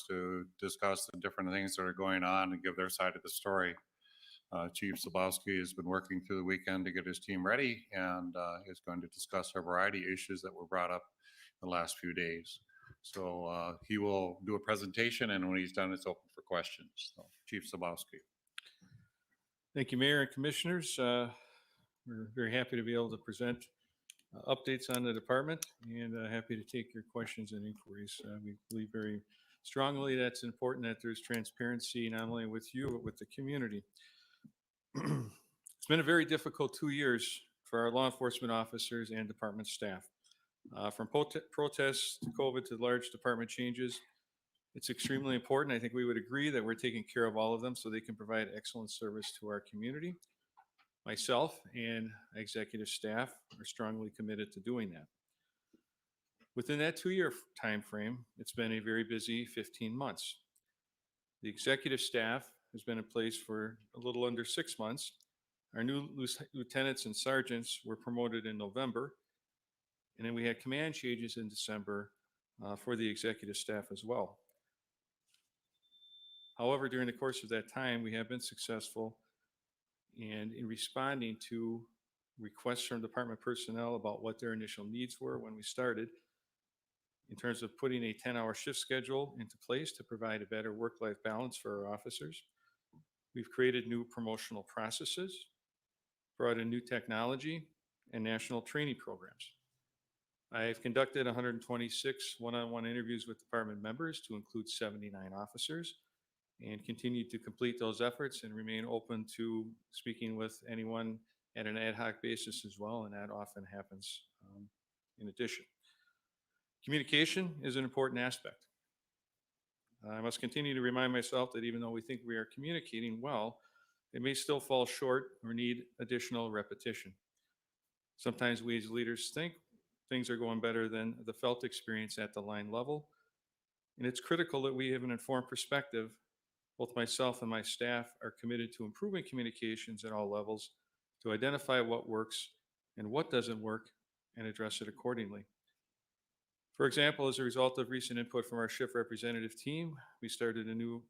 to discuss the different things that are going on and give their side of the story. Chief Zibolski has been working through the weekend to get his team ready and is going to discuss a variety of issues that were brought up in the last few days. So he will do a presentation, and when he's done, it's open for questions. So, Chief Zibolski. Thank you, Mayor and Commissioners. We're very happy to be able to present updates on the department and happy to take your questions and inquiries. We believe very strongly that it's important that there's transparency not only with you, but with the community. It's been a very difficult 2 years for our law enforcement officers and department staff. From protests to COVID to large department changes, it's extremely important. I think we would agree that we're taking care of all of them so they can provide excellent service to our community. Myself and executive staff are strongly committed to doing that. Within that 2-year time frame, it's been a very busy 15 months. The executive staff has been in place for a little under 6 months. Our new lieutenants and sergeants were promoted in November, and then we had command changes in December for the executive staff as well. However, during the course of that time, we have been successful and in responding to requests from department personnel about what their initial needs were when we started, in terms of putting a 10-hour shift schedule into place to provide a better work-life balance for our officers. We've created new promotional processes, brought in new technology, and national training programs. I've conducted 126 one-on-one interviews with department members to include 79 officers, and continue to complete those efforts and remain open to speaking with anyone at an ad hoc basis as well, and that often happens in addition. Communication is an important aspect. I must continue to remind myself that even though we think we are communicating well, it may still fall short or need additional repetition. Sometimes we as leaders think things are going better than the felt experience at the line level, and it's critical that we have an informed perspective. Both myself and my staff are committed to improving communications at all levels to identify what works and what doesn't work and address it accordingly. For example, as a result of recent input from our shift representative team, we started a new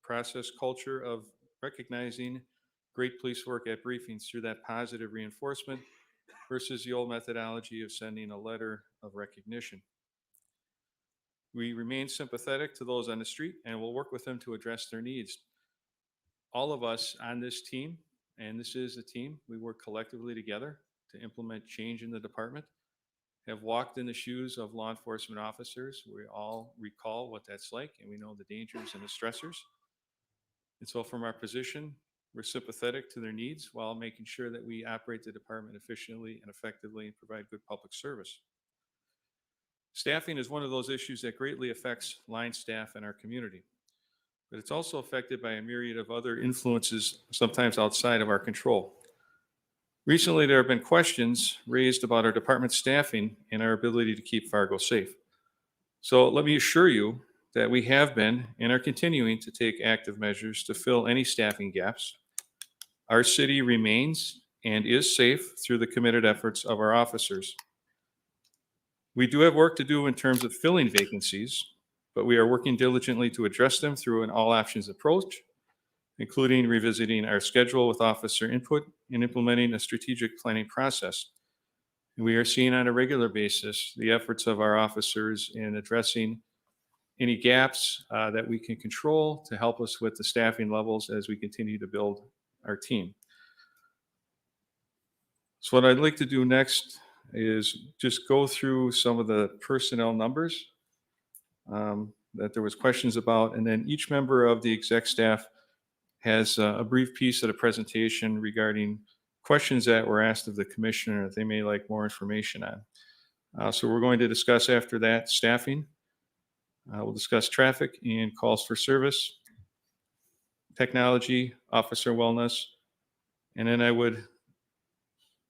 process culture of recognizing great police work at briefings through that positive reinforcement versus the old methodology of sending a letter of recognition. We remain sympathetic to those on the street and will work with them to address their needs. All of us on this team, and this is a team, we work collectively together to implement change in the department, have walked in the shoes of law enforcement officers. We all recall what that's like, and we know the dangers and the stressors. And so from our position, we're sympathetic to their needs while making sure that we operate the department efficiently and effectively and provide good public service. Staffing is one of those issues that greatly affects line staff in our community, but it's also affected by a myriad of other influences, sometimes outside of our control. Recently, there have been questions raised about our department staffing and our ability to keep Fargo safe. So let me assure you that we have been and are continuing to take active measures to fill any staffing gaps. Our city remains and is safe through the committed efforts of our officers. We do have work to do in terms of filling vacancies, but we are working diligently to address them through an all-options approach, including revisiting our schedule with officer input and implementing a strategic planning process. And we are seeing on a regular basis the efforts of our officers in addressing any gaps that we can control to help us with the staffing levels as we continue to build our team. So what I'd like to do next is just go through some of the personnel numbers that there was questions about, and then each member of the exec staff has a brief piece of the presentation regarding questions that were asked of the commissioner that they may like more information on. So we're going to discuss after that staffing. We'll discuss traffic and calls for service, technology, officer wellness, and then I would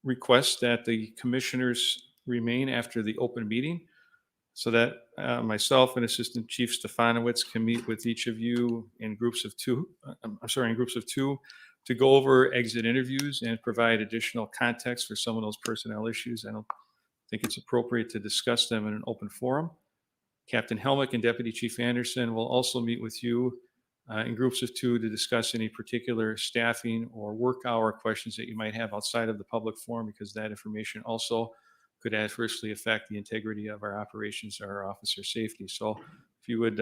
request that the commissioners remain after the open meeting so that myself and Assistant Chief Stefanowicz can meet with each of you in groups of two to go over exit interviews and provide additional context for some of those personnel issues. I don't think it's appropriate to discuss them in an open forum. Captain Helmick and Deputy Chief Anderson will also meet with you in groups of 2 to discuss any particular staffing or work hour questions that you might have outside of the public forum, because that information also could adversely affect the integrity of our operations or our officer safety. So if you would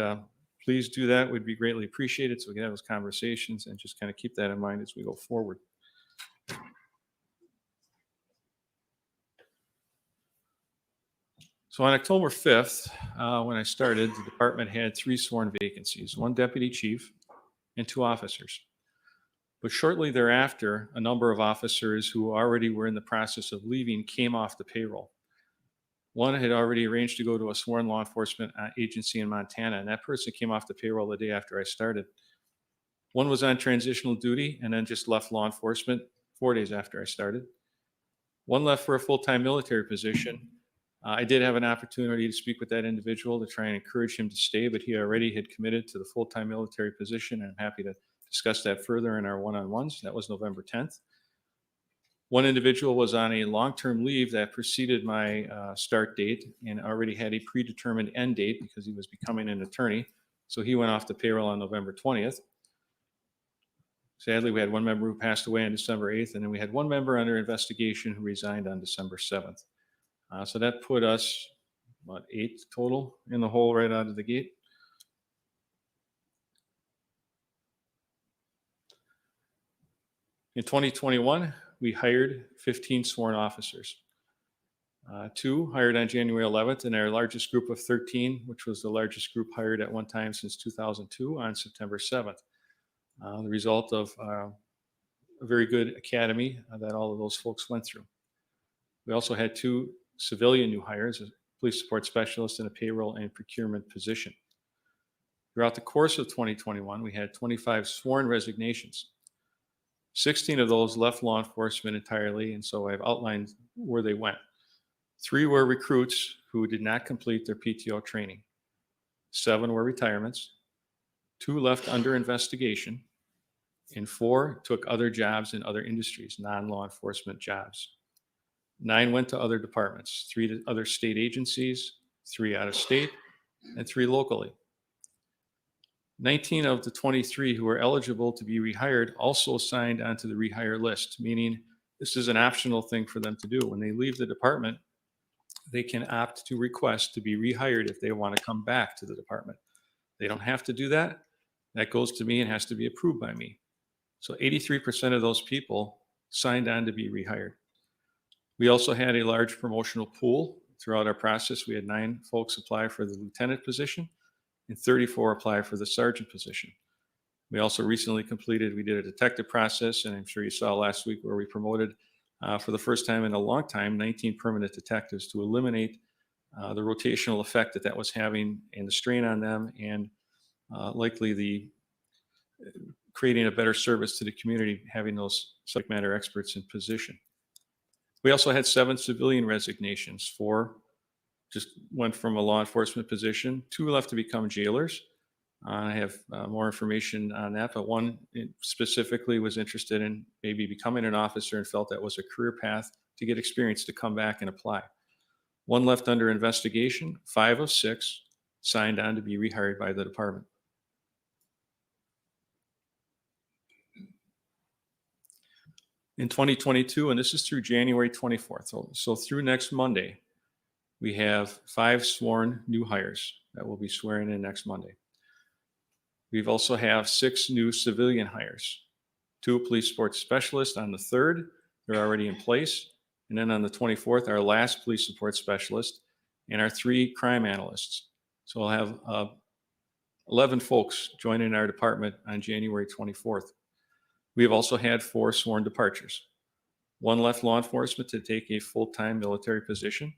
please do that, would be greatly appreciated, so we can have those conversations and just kind of keep that in mind as we go forward. So on October 5th, when I started, the department had 3 sworn vacancies, 1 deputy chief and 2 officers. But shortly thereafter, a number of officers who already were in the process of leaving came off the payroll. One had already arranged to go to a sworn law enforcement agency in Montana, and that person came off the payroll the day after I started. One was on transitional duty and then just left law enforcement 4 days after I started. One left for a full-time military position. I did have an opportunity to speak with that individual to try and encourage him to stay, but he already had committed to the full-time military position, and I'm happy to discuss that further in our one-on-ones. That was November 10th. One individual was on a long-term leave that preceded my start date and already had a predetermined end date because he was becoming an attorney. So he went off the payroll on November 20th. Sadly, we had 1 member who passed away on December 8th, and then we had 1 member under investigation who resigned on December 7th. So that put us, about 8 total in the hole right out of the gate. In 2021, we hired 15 sworn officers. 2 hired on January 11th, and our largest group of 13, which was the largest group hired at one time since 2002, on September 7th. The result of a very good academy that all of those folks went through. We also had 2 civilian new hires, a police support specialist in a payroll and procurement position. Throughout the course of 2021, we had 25 sworn resignations. 16 of those left law enforcement entirely, and so I've outlined where they went. 3 were recruits who did not complete their PTO training. 7 were retirements. 2 left under investigation, and 4 took other jobs in other industries, non-law enforcement jobs. 9 went to other departments, 3 to other state agencies, 3 out of state, and 3 locally. 19 of the 23 who were eligible to be rehired also signed onto the rehire list, meaning this is an optional thing for them to do. When they leave the department, they can opt to request to be rehired if they want to come back to the department. They don't have to do that. That goes to me and has to be approved by me. So 83% of those people signed on to be rehired. We also had a large promotional pool throughout our process. We had 9 folks apply for the lieutenant position and 34 apply for the sergeant position. We also recently we did a detective process, and I'm sure you saw last week where we promoted for the first time in a long time 19 permanent detectives to eliminate the rotational effect that was having and the strain on them, and likely the creating a better service to the community, having those subject matter experts in position. We also had 7 civilian resignations. 4 just went from a law enforcement position. 2 left to become jailers. I have more information on that, but 1 specifically was interested in maybe becoming an officer and felt that was a career path to get experience to come back and apply. 1 left under investigation. 5 of 6 signed on to be rehired by the department. In 2022, and this is through January 24th, so through next Monday, we have 5 sworn new hires that will be swearing in next Monday. We've also have 6 new civilian hires, 2 police support specialists on the 3rd, they're already in place. And then on the 24th, our last police support specialist and our 3 crime analysts. So we'll have 11 folks joining our department on January 24th. We have also had 4 sworn departures. 1 left law enforcement to take a full-time military position.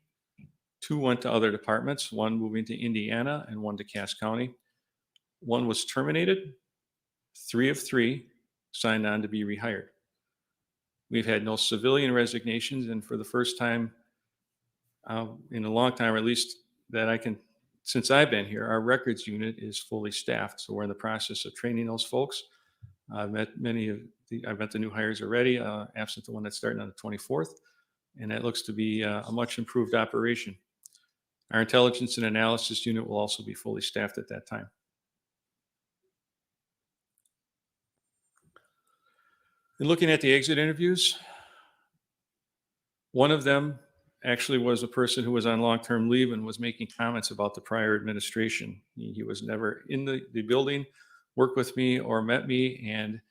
2 went to other departments, 1 moving to Indiana and 1 to Cass County. 1 was terminated. 3 of 3 signed on to be rehired. We've had no civilian resignations, and for the first time in a long time, or at least that I can, since I've been here, our records unit is fully staffed. So we're in the process of training those folks. I've met the new hires already, absent the one that's starting on the 24th, and that looks to be a much improved operation. Our intelligence and analysis unit will also be fully staffed at that time. In looking at the exit interviews, one of them actually was a person who was on long-term leave and was making comments about the prior administration. He was never in the building, worked with me, or met me, and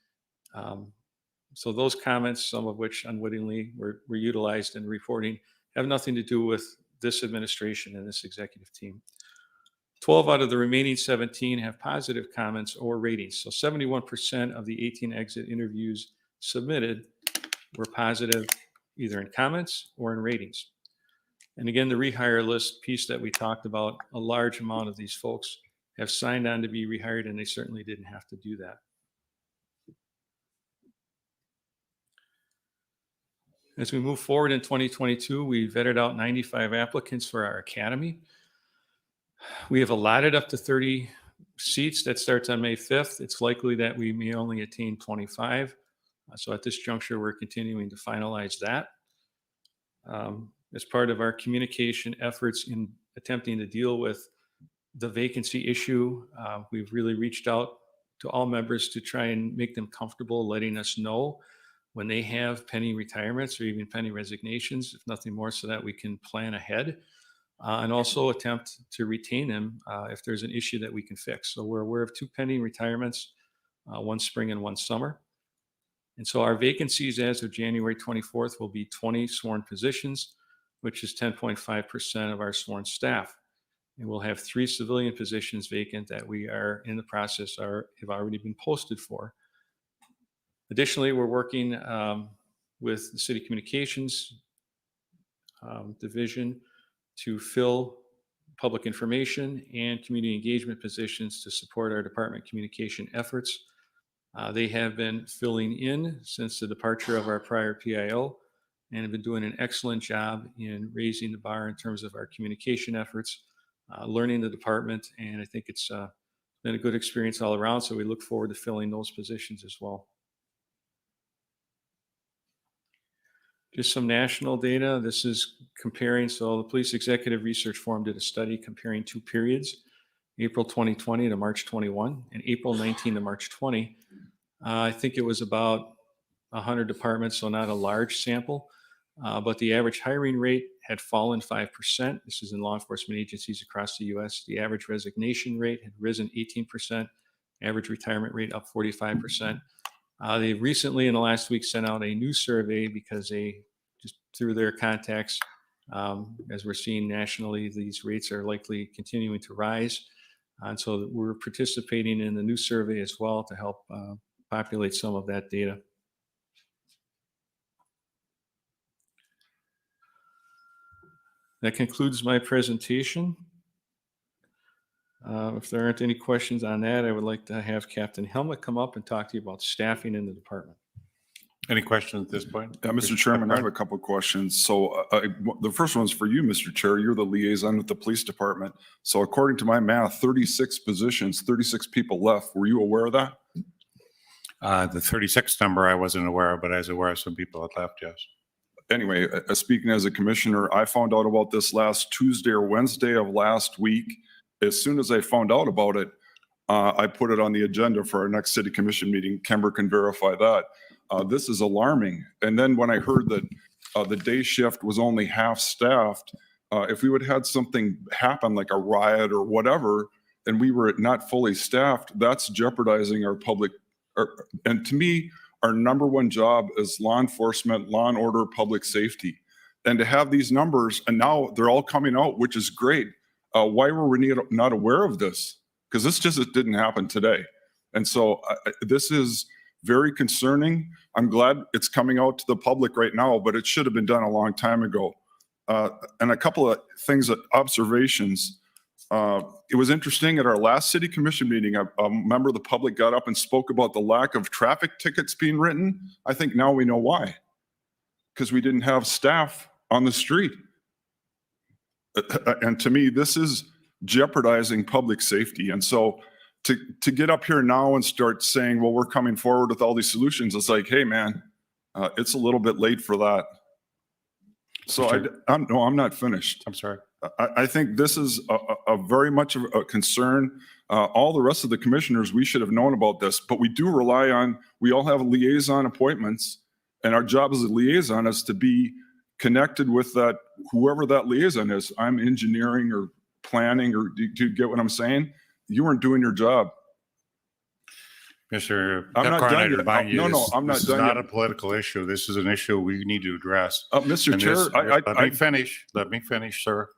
so those comments, some of which unwittingly were utilized in reporting, have nothing to do with this administration and this executive team. 12 out of the remaining 17 have positive comments or ratings. So 71% of the 18 exit interviews submitted were positive, either in comments or in ratings. And again, the rehire list piece that we talked about, a large amount of these folks have signed on to be rehired, and they certainly didn't have to do that. As we move forward in 2022, we vetted out 95 applicants for our academy. We have allotted up to 30 seats. That starts on May 5th. It's likely that we may only attain 25. So at this juncture, we're continuing to finalize that. As part of our communication efforts in attempting to deal with the vacancy issue, we've really reached out to all members to try and make them comfortable letting us know when they have pending retirements or even pending resignations, if nothing more, so that we can plan ahead and also attempt to retain them if there's an issue that we can fix. So we're aware of 2 pending retirements, one spring and one summer. And so our vacancies as of January 24th will be 20 sworn positions, which is 10.5% of our sworn staff. And we'll have 3 civilian positions vacant that we are in the process have already been posted for. Additionally, we're working with the City Communications Division to fill public information and community engagement positions to support our department communication efforts. They have been filling in since the departure of our prior PIO and have been doing an excellent job in raising the bar in terms of our communication efforts, learning the department, and I think it's been a good experience all around, so we look forward to filling those positions as well. Just some national data. This is comparing, so the Police Executive Research Forum did a study comparing 2 periods, April 2020 to March 21, and April 19 to March 20. I think it was about 100 departments, so not a large sample, but the average hiring rate had fallen 5%. This is in law enforcement agencies across the U.S. The average resignation rate had risen 18%, average retirement rate up 45%. They recently, in the last week, sent out a new survey because they just through their contacts, as we're seeing nationally, these rates are likely continuing to rise. And so we're participating in the new survey as well to help populate some of that data. That concludes my presentation. If there aren't any questions on that, I would like to have Captain Helmut come up and talk to you about staffing in the department. Any questions at this point? Mr. Chairman, I have a couple of questions. So the first one's for you, Mr. Chair. You're the liaison with the police department. So according to my math, 36 positions, 36 people left. Were you aware of that? The 36 number I wasn't aware of, but I was aware of some people that left, yes. Anyway, speaking as a commissioner, I found out about this last Tuesday or Wednesday of last week. As soon as I found out about it, I put it on the agenda for our next city commission meeting. Kember can verify that. This is alarming. And then when I heard that the day shift was only half staffed, if we would have had something happen like a riot or whatever, and we were not fully staffed, that's jeopardizing our public. And to me, our number one job is law enforcement, law and order, public safety. And to have these numbers, and now they're all coming out, which is great. Why were we not aware of this? Because this just didn't happen today. And so this is very concerning. I'm glad it's coming out to the public right now, but it should have been done a long time ago. And a couple of things, observations. It was interesting at our last city commission meeting, a member of the public got up and spoke about the lack of traffic tickets being written. I think now we know why. Because we didn't have staff on the street. And to me, this is jeopardizing public safety. And so to get up here now and start saying, well, we're coming forward with all these solutions, it's like, hey, man, it's a little bit late for that. So no, I'm not finished. I'm sorry. I think this is a very much of a concern. All the rest of the commissioners, we should have known about this, but we do rely on, we all have liaison appointments, and our job as a liaison is to be connected with that, whoever that liaison is. I'm engineering or planning, or do you get what I'm saying? You weren't doing your job. Mr. I'm not Pepcorn, done I yet. remind you, No, no, I'm not this is done not yet. a political issue. This is an issue we need to address. Mr. And Chair, this- let me finish. Let me finish, sir.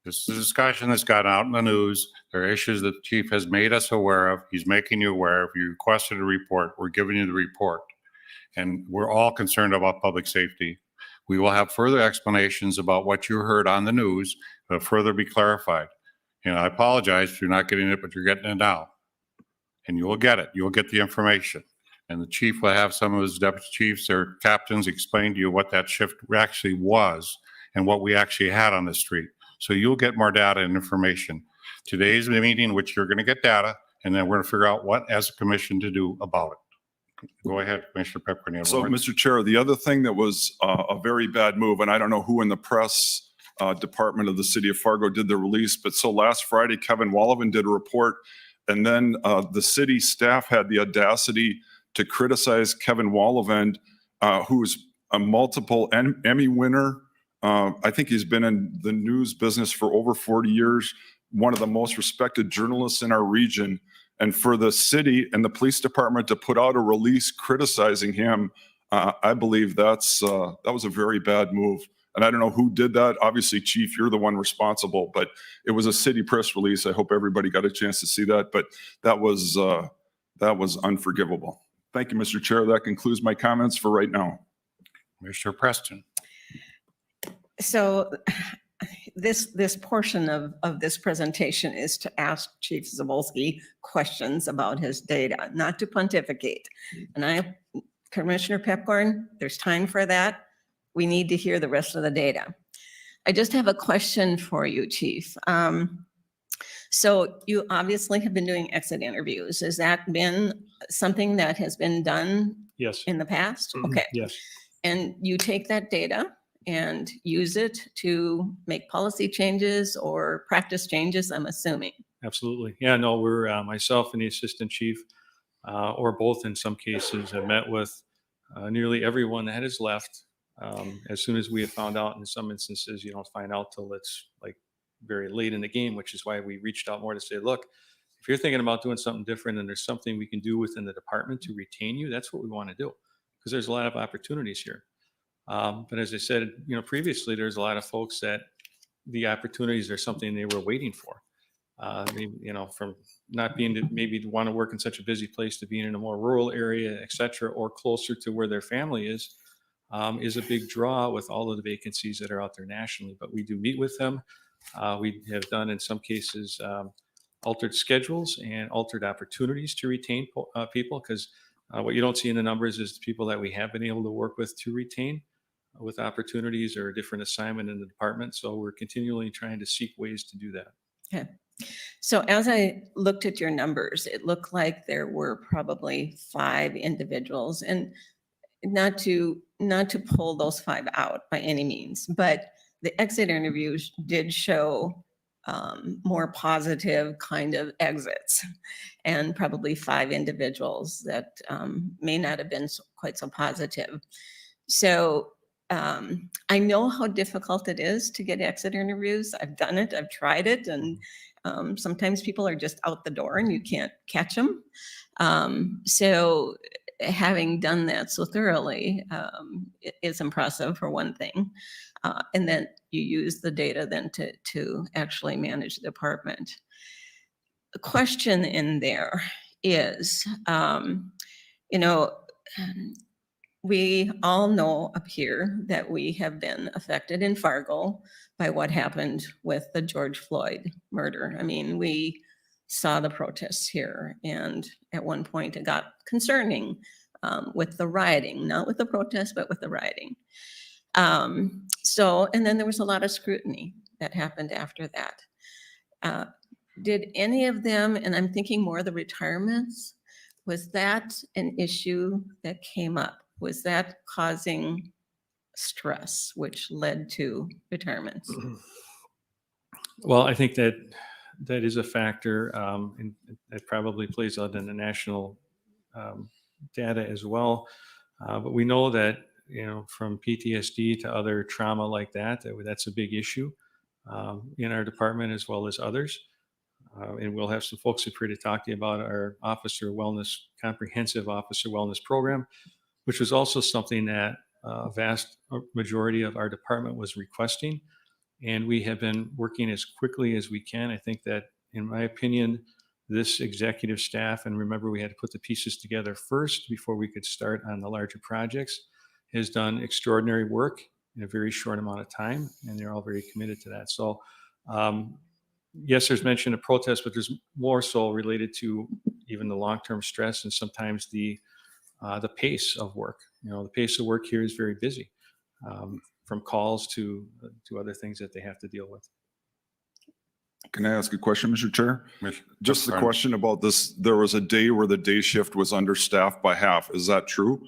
This is a discussion that's gone out in the news. There are issues that the chief has made us aware of. He's making you aware of. You requested a report. We're giving you the report. And we're all concerned about public safety. We will have further explanations about what you heard on the news, further be clarified. And I apologize if you're not getting it, but you're getting it now. And you will get it. You will get the information. And the chief will have some of his deputy chiefs or captains explain to you what that shift actually was and what we actually had on the street. So you'll get more data and information. Today's the meeting, which you're going to get data, and then we're going to figure out what as a commission to do about it. Go ahead, Commissioner Pepcorn. So, Mr. Chair, the other thing that was a very bad move, and I don't know who in the press department of the city of Fargo did the release, but so last Friday, Kevin Wallivan did a report, and then the city staff had the audacity to criticize Kevin Wallivan, who's a multiple Emmy winner. I think he's been in the news business for over 40 years, one of the most respected journalists in our region. And for the city and the police department to put out a release criticizing him, I believe that was a very bad move. And I don't know who did that. Obviously, Chief, you're the one responsible, but it was a city press release. I hope everybody got a chance to see that, but that was unforgivable. Thank you, Mr. Chair. That concludes my comments for right now. Mr. Preston. So this portion of this presentation is to ask Chief Zibolski questions about his data, not to pontificate. And Commissioner Pepcorn, there's time for that. We need to hear the rest of the data. I just have a question for you, Chief. So you obviously have been doing exit interviews. Has that been something that has been done Yes. in the past? Okay. Yes. And you take that data and use it to make policy changes or practice changes, I'm assuming. Absolutely. Yeah, no, we're, myself and the assistant chief, or both in some cases, have met with nearly everyone that has left. As soon as we have found out, in some instances, you don't find out till it's like very late in the game, which is why we reached out more to say, look, if you're thinking about doing something different and there's something we can do within the department to retain you, that's what we want to do, because there's a lot of opportunities here. But as I said, previously, there's a lot of folks that the opportunities are something they were waiting for. From not being to maybe want to work in such a busy place to being in a more rural area, et cetera, or closer to where their family is a big draw with all of the vacancies that are out there nationally. But we do meet with them. We have done, in some cases, altered schedules and altered opportunities to retain people, because what you don't see in the numbers is the people that we have been able to work with to retain with opportunities or a different assignment in the department. So we're continually trying to seek ways to do that. Okay. So as I looked at your numbers, it looked like there were probably 5 individuals, and not to pull those 5 out by any means, but the exit interviews did show more positive kind of exits, and probably 5 individuals that may not have been quite so positive. So I know how difficult it is to get exit interviews. I've done it, I've tried it, and sometimes people are just out the door and you can't catch them. So having done that so thoroughly is impressive, for one thing. And then you use the data then to actually manage the department. The question in there is, we all know up here that we have been affected in Fargo by what happened with the George Floyd murder. I mean, we saw the protests here, and at one point it got concerning with the rioting, not with the protests, but with the rioting. And then there was a lot of scrutiny that happened after that. Did any of them, and I'm thinking more of the retirements, was that an issue that came up? Was that causing stress, which led to retirements? Well, I think that that is a factor, and it probably plays out in the national data as well. But we know that, from PTSD to other trauma like that, that's a big issue in our department as well as others. And we'll have some folks up here to talk to you about our comprehensive officer wellness program, which was also something that a vast majority of our department was requesting. And we have been working as quickly as we can. I think that, in my opinion, this executive staff, and remember, we had to put the pieces together first before we could start on the larger projects, has done extraordinary work in a very short amount of time, and they're all very committed to that. So, yes, there's mention of protest, but there's more so related to even the long-term stress and sometimes the pace of work. The pace of work here is very busy, from calls to other things that they have to deal with. Can I ask a question, Mr. Chair? Just the Fine. question about this, there was a day where the day shift was understaffed by half. Is that true?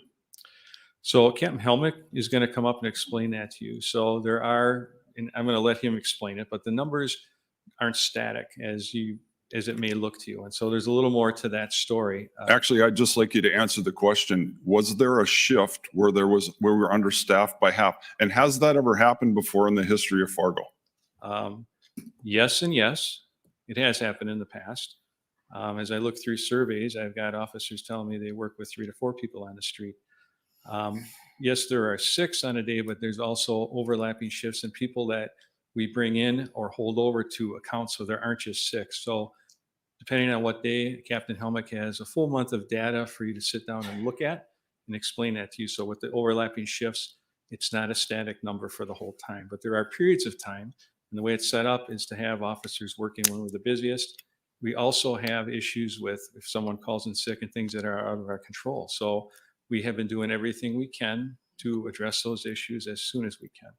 So Captain Helmick is going to come up and explain that to you. So there are, and I'm going to let him explain it, but the numbers aren't static as it may look to you. And so there's a little more to that story. Actually, I'd just like you to answer the question. Was there a shift where we were understaffed by half? And has that ever happened before in the history of Fargo? Yes and yes, it has happened in the past. As I look through surveys, I've got officers telling me they work with 3 to 4 people on the street. Yes, there are 6 on a day, but there's also overlapping shifts and people that we bring in or hold over to account, so there aren't just 6. So depending on what day, Captain Helmick has a full month of data for you to sit down and look at and explain that to you. So with the overlapping shifts, it's not a static number for the whole time, but there are periods of time. And the way it's set up is to have officers working when we're the busiest. We also have issues with if someone calls in sick and things that are out of our control. So we have been doing everything we can to address those issues as soon as we can.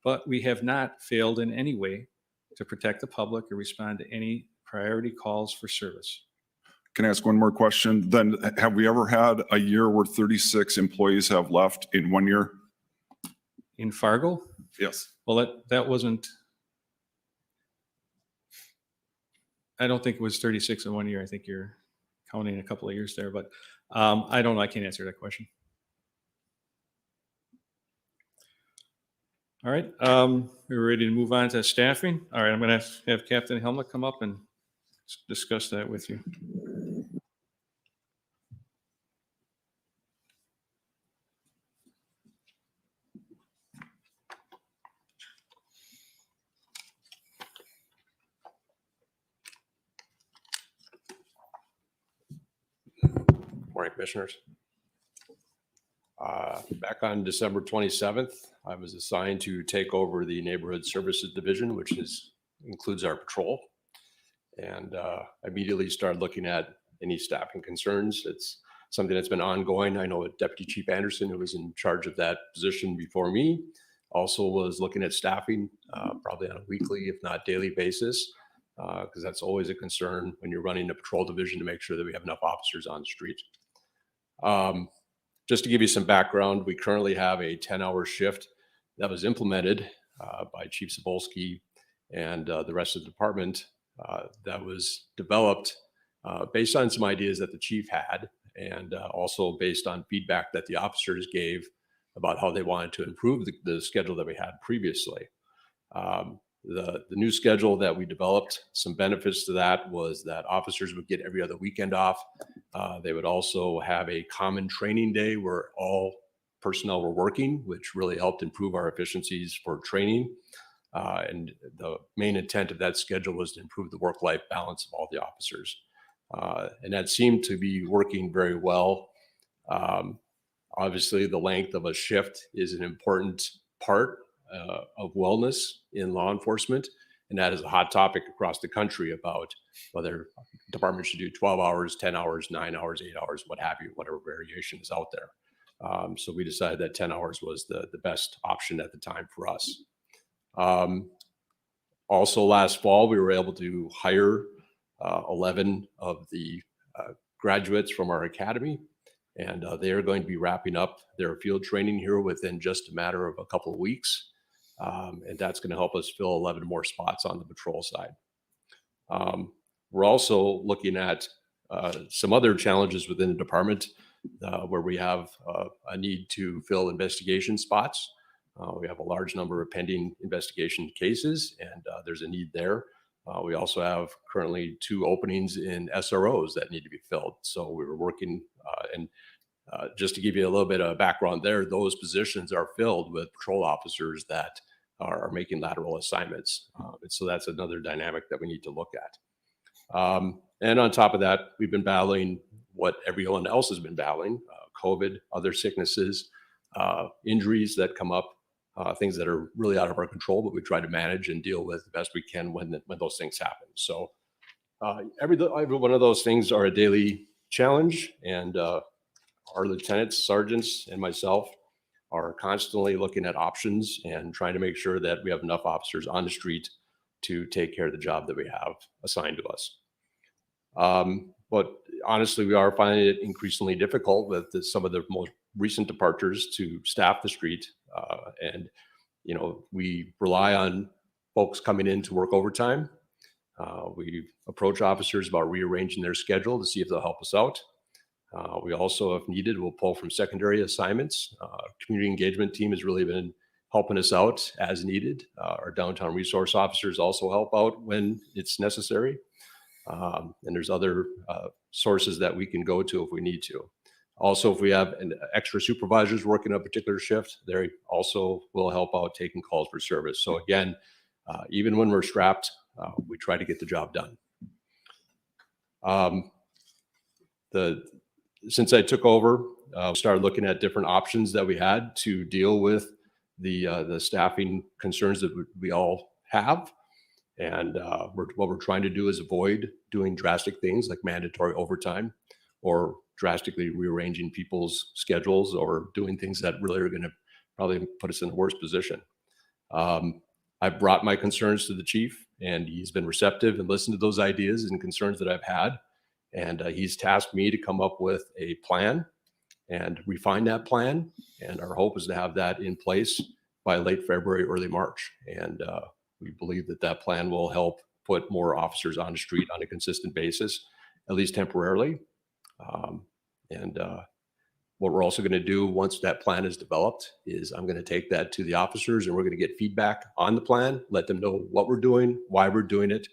But we have not failed in any way to protect the public or respond to any priority calls for service. Can I ask one more question? Then have we ever had a year where 36 employees have left in 1 year? In Fargo? Yes. Well, that wasn't, I don't think it was 36 in 1 year. I think you're counting a couple of years there, but I don't know. I can't answer that question. All right, we're ready to move on to staffing. All right, I'm going to have Captain Helmick come up and discuss that with you. Morning, Commissioners. Back on December 27th, I was assigned to take over the Neighborhood Services Division, which includes our patrol. And I immediately started looking at any staffing concerns. It's something that's been ongoing. I know Deputy Chief Anderson, who was in charge of that position before me, also was looking at staffing probably on a weekly, if not daily basis, because that's always a concern when you're running a patrol division to make sure that we have enough officers on the street. Just to give you some background, we currently have a 10-hour shift that was implemented by Chief Zibolski and the rest of the department that was developed based on some ideas that the chief had and also based on feedback that the officers gave about how they wanted to improve the schedule that we had previously. The new schedule that we developed, some benefits to that was that officers would get every other weekend off. They would also have a common training day where all personnel were working, which really helped improve our efficiencies for training. And the main intent of that schedule was to improve the work-life balance of all the officers. And that seemed to be working very well. Obviously, the length of a shift is an important part of wellness in law enforcement. And that is a hot topic across the country about whether departments should do 12 hours, 10 hours, 9 hours, 8 hours, what have you, whatever variation is out there. So we decided that 10 hours was the best option at the time for us. Also last fall, we were able to hire 11 of the graduates from our academy, and they are going to be wrapping up their field training here within just a matter of a couple of weeks. And that's going to help us fill 11 more spots on the patrol side. We're also looking at some other challenges within the department where we have a need to fill investigation spots. We have a large number of pending investigation cases, and there's a need there. We also have currently 2 openings in SROs that need to be filled. So we were working, and just to give you a little bit of background there, those positions are filled with patrol officers that are making lateral assignments. And so that's another dynamic that we need to look at. And on top of that, we've been battling what everyone else has been battling, COVID, other sicknesses, injuries that come up, things that are really out of our control, but we try to manage and deal with the best we can when those things happen. So every one of those things are a daily challenge, and our lieutenants, sergeants, and myself are constantly looking at options and trying to make sure that we have enough officers on the street to take care of the job that we have assigned to us. But honestly, we are finding it increasingly difficult with some of the most recent departures to staff the street. And, you know, we rely on folks coming in to work overtime. We approach officers about rearranging their schedule to see if they'll help us out. We also, if needed, will pull from secondary assignments. Community engagement team has really been helping us out as needed. Our downtown resource officers also help out when it's necessary. And there's other sources that we can go to if we need to. Also, if we have an extra supervisors working a particular shift, they also will help out taking calls for service. So again, even when we're strapped, we try to get the job done. Since I took over, started looking at different options that we had to deal with the staffing concerns that we all have. And what we're trying to do is avoid doing drastic things like mandatory overtime or drastically rearranging people's schedules or doing things that really are going to probably put us in the worst position. I've brought my concerns to the chief, and he's been receptive and listened to those ideas and concerns that I've had. And he's tasked me to come up with a plan and refine that plan. And our hope is to have that in place by late February, early March. And we believe that that plan will help put more officers on the street on a consistent basis, at least temporarily. What we're also going to do once that plan is developed is I'm going to take that to the officers, and we're going to get feedback on the plan, let them know what we're doing, why we're doing it,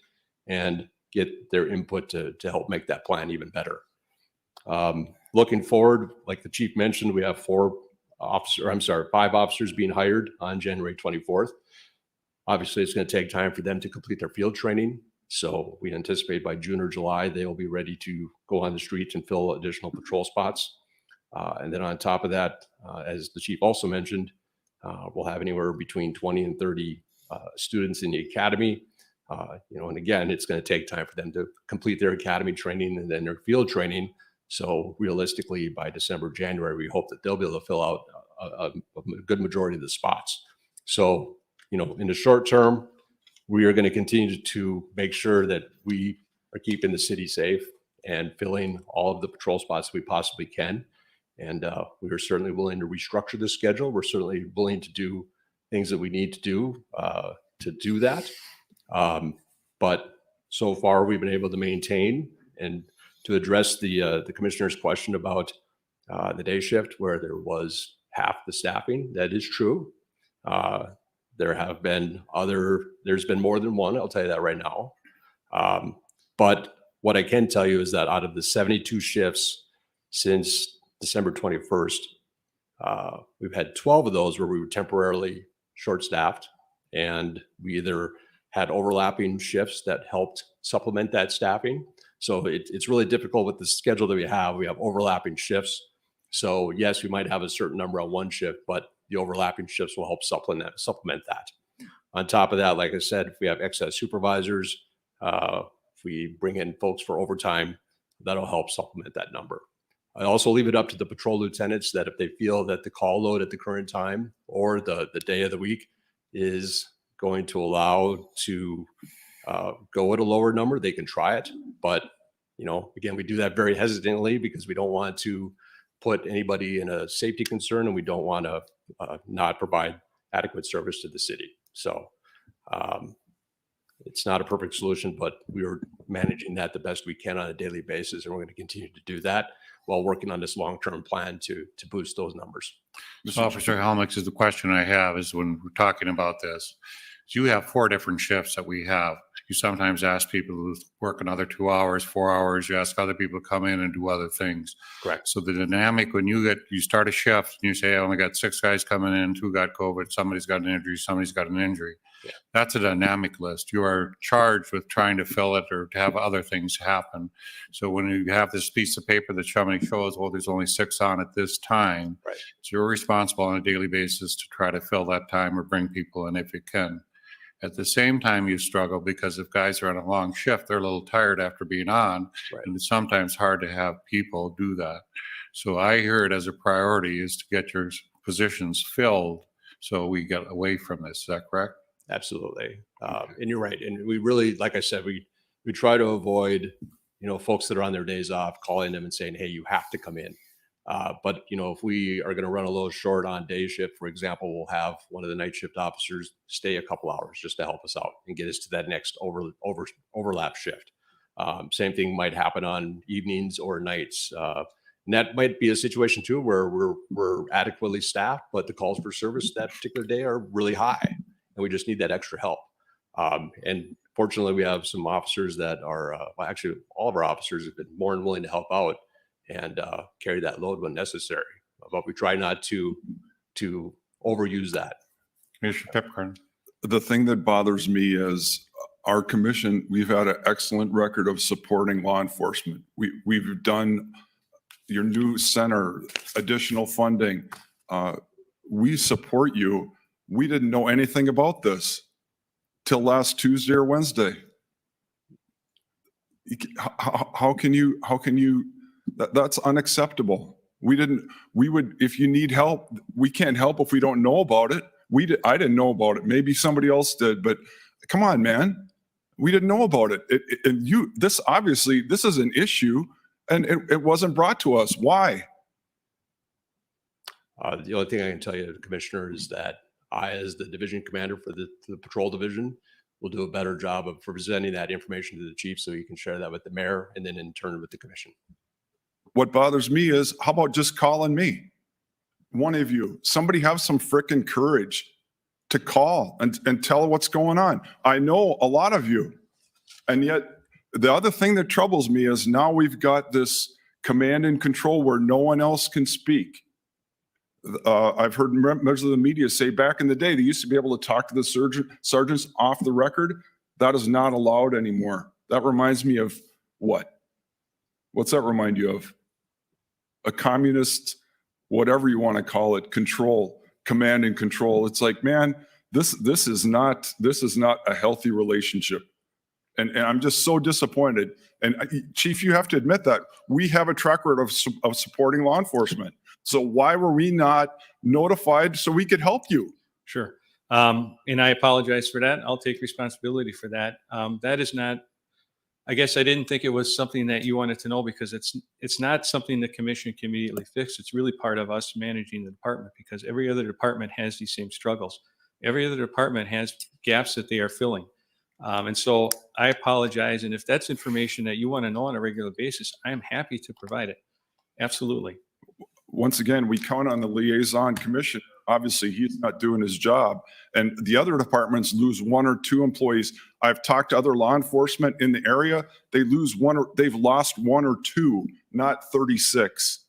and get their input to help make that plan even better. Looking forward, like the chief mentioned, we have 5 officers being hired on January 24th. Obviously, it's going to take time for them to complete their field training. So we anticipate by June or July, they will be ready to go on the streets and fill additional patrol spots. And then on top of that, as the chief also mentioned, we'll have anywhere between 20 and 30 students in the academy. And again, it's going to take time for them to complete their academy training and then their field training. So realistically, by December, January, we hope that they'll be able to fill out a good majority of the spots. So, in the short term, we are going to continue to make sure that we are keeping the city safe and filling all of the patrol spots we possibly can. And we are certainly willing to restructure the schedule. We're certainly willing to do things that we need to do that. But so far, we've been able to maintain. And to address the commissioner's question about the day shift, where there was half the staffing, that is true. There's been more than one, I'll tell you that right now. But what I can tell you is that out of the 72 shifts since December 21st, we've had 12 of those where we were temporarily short-staffed, and we either had overlapping shifts that helped supplement that staffing. So it's really difficult with the schedule that we have. We have overlapping shifts. So yes, we might have a certain number on one shift, but the overlapping shifts will help supplement that. On top of that, like I said, if we have excess supervisors, if we bring in folks for overtime, that'll help supplement that number. I also leave it up to the patrol lieutenants that if they feel that the call load at the current time or the day of the week is going to allow to go at a lower number, they can try it. But, again, we do that very hesitantly because we don't want to put anybody in a safety concern, and we don't want to not provide adequate service to the city. So it's not a perfect solution, but we are managing that the best we can on a daily basis. And we're going to continue to do that while working on this long-term plan to boost those numbers. So Officer Helmix, is the question I have is when we're talking about this, you have 4 different shifts that we have. You sometimes ask people to work another 2 hours, 4 hours. You ask other people to come in and do other things. Correct. So the dynamic, when you start a shift and you say, I only got 6 guys coming in, 2 got COVID, somebody's got an injury, somebody's got an injury. Yeah. That's a dynamic list. You are charged with trying to fill it or to have other things happen. So when you have this piece of paper that somebody shows, well, there's only 6 on at this time. Right. So you're responsible on a daily basis to try to fill that time or bring people in if you can. At the same time, you struggle because if guys are on a long shift, they're a little tired after being on. Right. And it's sometimes hard to have people do that. So I hear it as a priority is to get your positions filled so we get away from this. Is that correct? Absolutely. And you're right. And we really, like I said, we try to avoid, folks that are on their days off calling them and saying, hey, you have to come in. But if we are going to run a little short on day shift, for example, we'll have one of the night shift officers stay a couple hours just to help us out and get us to that next overlap shift. Same thing might happen on evenings or nights. And that might be a situation too where we're adequately staffed, but the calls for service that particular day are really high, and we just need that extra help. And fortunately, we have some officers that are, actually, all of our officers have been more than willing to help out and carry that load when necessary. But we try not to overuse that. Commissioner Pipkin. The thing that bothers me is our commission, we've had an excellent record of supporting law enforcement. We've done your new center, additional funding. We support you. We didn't know anything about this till last Tuesday or Wednesday. How can you, that's unacceptable. If you need help, we can't help if we don't know about it. I didn't know about it. Maybe somebody else did, but come on, man. We didn't know about it. This is an issue and it wasn't brought to us. Why? The only thing I can tell you, Commissioner, is that I, as the division commander for the patrol division, will do a better job of presenting that information to the chief so he can share that with the mayor and then in turn with the commission. What bothers me is, how about just calling me? One of you, somebody have some frickin' courage to call and tell what's going on. I know a lot of you. And yet the other thing that troubles me is now we've got this command and control where no one else can speak. I've heard members of the media say back in the day, they used to be able to talk to the sergeants off the record. That is not allowed anymore. That reminds me of what? What's that remind you of? A communist, whatever you want to call it, control, command and control. It's like, man, this is not a healthy relationship. And I'm just so disappointed. And Chief, you have to admit that we have a track record of supporting law enforcement. So why were we not notified so we could help you? Sure. And I apologize for that. I'll take responsibility for that. That is not, I guess I didn't think it was something that you wanted to know because it's not something the commission can immediately fix. It's really part of us managing the department because every other department has these same struggles. Every other department has gaps that they are filling. And so I apologize. And if that's information that you want to know on a regular basis, I am happy to provide it. Absolutely. Once again, we count on the liaison commission. Obviously, he's not doing his job. And the other departments lose 1 or 2 employees. I've talked to other law enforcement in the area. They've lost 1 or 2, not 36.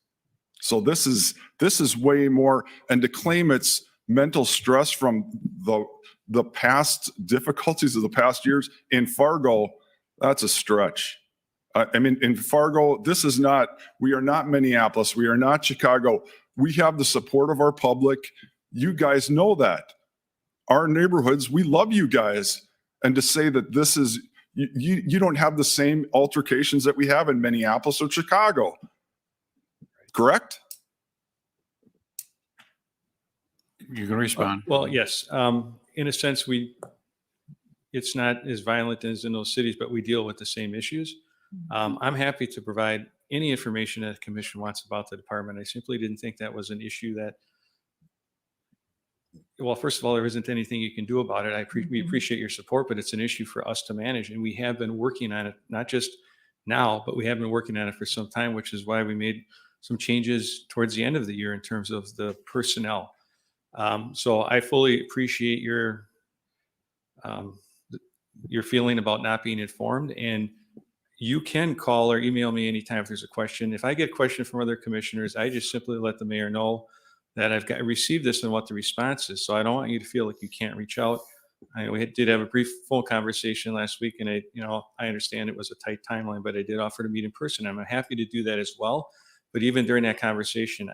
So this is way more. And to claim it's mental stress from the past difficulties of the past years in Fargo, that's a stretch. I mean, in Fargo, we are not Minneapolis. We are not Chicago. We have the support of our public. You guys know that. Our neighborhoods, we love you guys. And to say that this is, you don't have the same altercations that we have in Minneapolis or Chicago. Correct? You can respond. Well, yes. In a sense, it's not as violent as in those cities, but we deal with the same issues. I'm happy to provide any information that the commission wants about the department. I simply didn't think that was an issue that Well, first of all, there isn't anything you can do about it. We appreciate your support, but it's an issue for us to manage. And we have been working on it, not just now, but we have been working on it for some time, which is why we made some changes towards the end of the year in terms of the personnel. So I fully appreciate your feeling about not being informed, and you can call or email me anytime if there's a question. If I get a question from other commissioners, I just simply let the mayor know that I've received this and what the response is. So I don't want you to feel like you can't reach out. We did have a brief phone conversation last week, and I understand it was a tight timeline, but I did offer to meet in person. I'm happy to do that as well. But even during that conversation,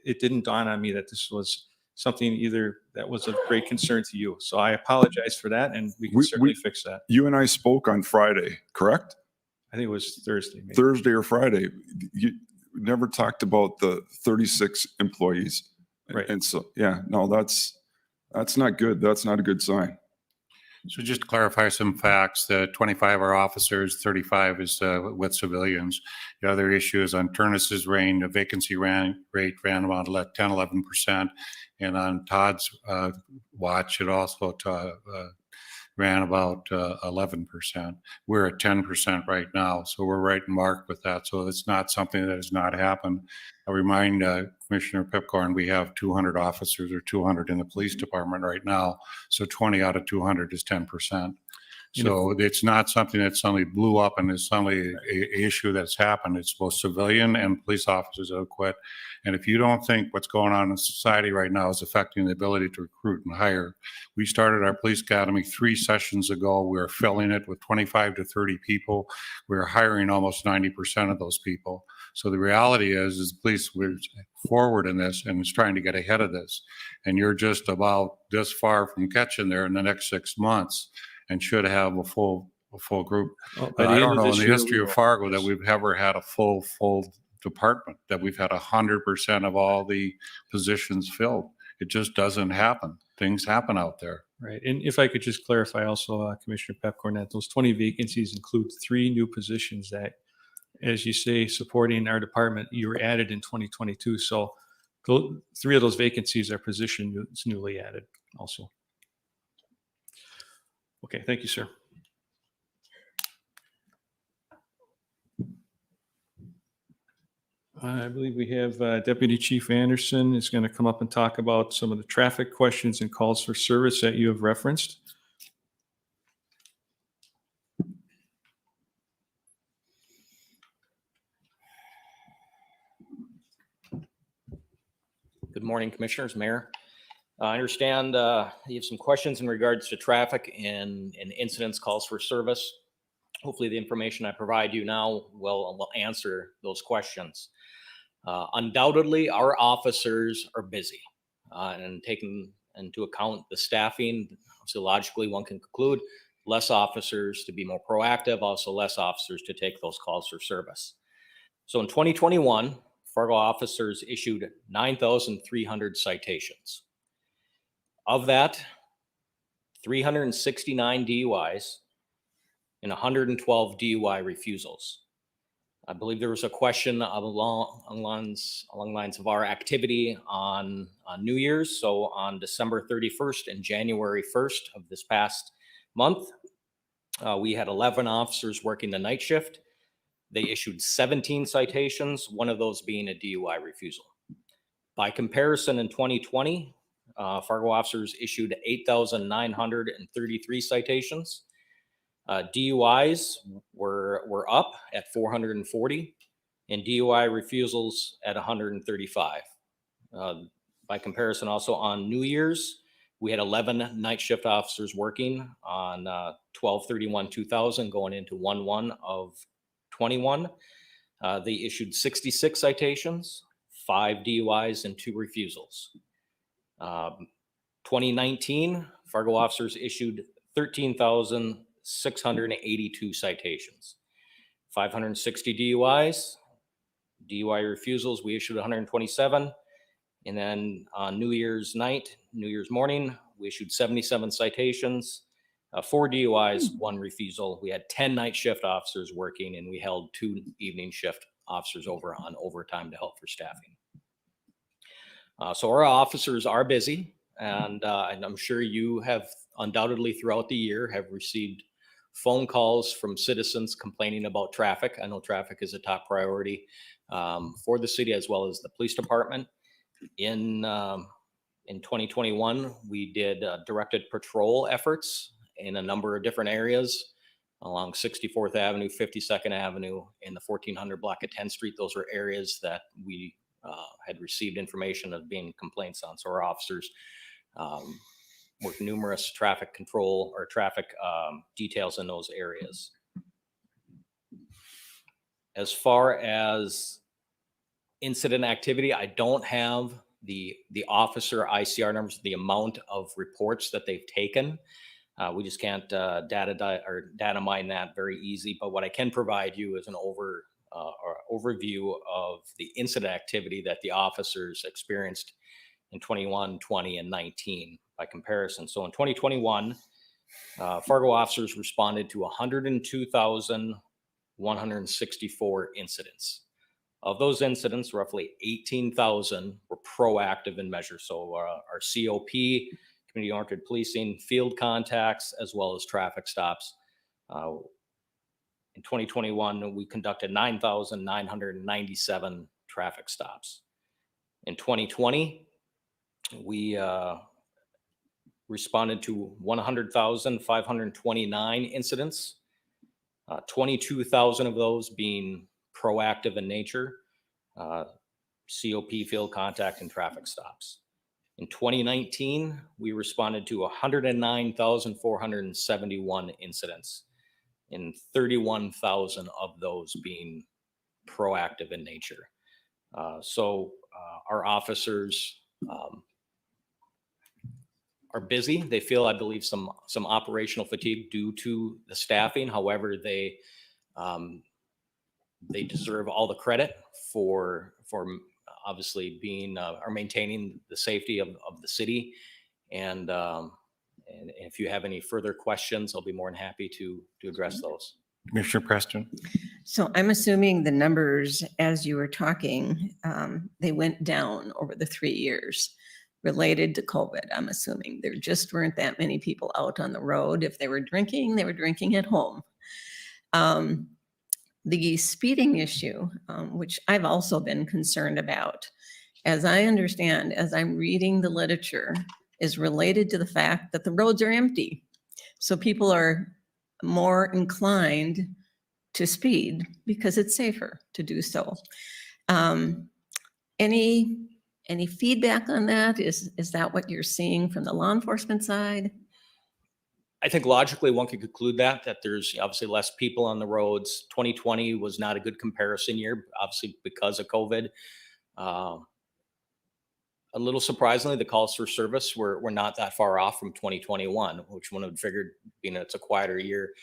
it didn't dawn on me that this was something either that was of great concern to you. So I apologize for that, and we can certainly fix that. You and I spoke on Friday, correct? I think it was Thursday. Maybe. Thursday or Friday. You never talked about the 36 employees. Right. And so, yeah, no, that's not good. That's not a good sign. So just to clarify some facts, the 25 are officers, 35 is with civilians. The other issue is on Turnus's reign, the vacancy rate ran about 10, 11%. And on Todd's watch, it also ran about 11%. We're at 10% right now, so we're right in mark with that. So it's not something that has not happened. I remind Commissioner Pipcorn, we have 200 officers or 200 in the police department right now. So 20 out of 200 is 10%. So it's not something that suddenly blew up and is suddenly an issue that's happened. It's both civilian and police officers that have quit. And if you don't think what's going on in society right now is affecting the ability to recruit and hire, we started our police academy 3 sessions ago. We were filling it with 25 to 30 people. We were hiring almost 90% of those people. So the reality is police we're forward in this and is trying to get ahead of this. And you're just about this far from catching there in the next 6 months and should have a full group. I don't know in the history of Fargo that we've ever had a full department, that we've had 100% of all the positions filled. It just doesn't happen. Things happen out there. Right. And if I could just clarify also, Commissioner Pepcorn, that those 20 vacancies include 3 new positions that, as you say, supporting our department, you were added in 2022. So 3 of those vacancies are positions newly added also. Okay, thank you, sir. I believe we have Deputy Chief Anderson is going to come up and talk about some of the traffic questions and calls for service that you have referenced. Good morning, Commissioners, Mayor. I understand you have some questions in regards to traffic and incidents, calls for service. Hopefully the information I provide you now will answer those questions. Undoubtedly, our officers are busy and taking into account the staffing, so logically one can conclude less officers to be more proactive, also less officers to take those calls for service. So in 2021, Fargo officers issued 9,300 citations. Of that, 369 DUIs and 112 DUI refusals. I believe there was a question along lines of our activity on New Year's. So on December 31st and January 1st of this past month, we had 11 officers working the night shift. They issued 17 citations, one of those being a DUI refusal. By comparison, in 2020, Fargo officers issued 8,933 citations. DUIs were up at 440 and DUI refusals at 135. By comparison, also on New Year's, we had 11 night shift officers working on 12/31/2000 going into 1/1 of 21. They issued 66 citations, 5 DUIs and 2 refusals. 2019, Fargo officers issued 13,682 citations, 560 DUIs, DUI refusals, we issued 127. And then on New Year's night, New Year's morning, we issued 77 citations, 4 DUIs, 1 refusal. We had 10 night shift officers working and we held 2 evening shift officers on overtime to help for staffing. So our officers are busy. and I'm sure you have undoubtedly throughout the year have received phone calls from citizens complaining about traffic. I know traffic is a top priority for the city as well as the police department. In 2021, we did directed patrol efforts in a number of different areas along 64th Avenue, 52nd Avenue, and the 1400 block of 10th Street. Those were areas that we had received information of being complaints on. So our officers with numerous traffic control or traffic details in those areas. As far as incident activity, I don't have the officer ICR numbers, the amount of reports that they've taken. We just can't data mine that very easy. But what I can provide you is an overview of the incident activity that the officers experienced in 21, 20, and 19 by comparison. So in 2021, Fargo officers responded to 102,164 incidents. Of those incidents, roughly 18,000 were proactive in measure. So our COP, community-oriented policing, field contacts, as well as traffic stops. In 2021, we conducted 9,997 traffic stops. In 2020, we responded to 100,529 incidents, 22,000 of those being proactive in nature, COP, field contact, and traffic stops. In 2019, we responded to 109,471 incidents, and 31,000 of those being proactive in nature. So our officers are busy. They feel, I believe, some operational fatigue due to the staffing. However, they deserve all the credit for obviously being or maintaining the safety of the city. And if you have any further questions, I'll be more than happy to address those. Commissioner Preston. So I'm assuming the numbers as you were talking, they went down over the 3 years related to COVID. I'm assuming there just weren't that many people out on the road. If they were drinking at home. The speeding issue, which I've also been concerned about, as I understand, as I'm reading the literature, is related to the fact that the roads are empty. So people are more inclined to speed because it's safer to do so. Any feedback on that? Is that what you're seeing from the law enforcement side? I think logically one could conclude that there's obviously less people on the roads. 2020 was not a good comparison year, obviously because of COVID. A little surprisingly, the calls for service were not that far off from 2021, which one would figured, being it's a quieter year.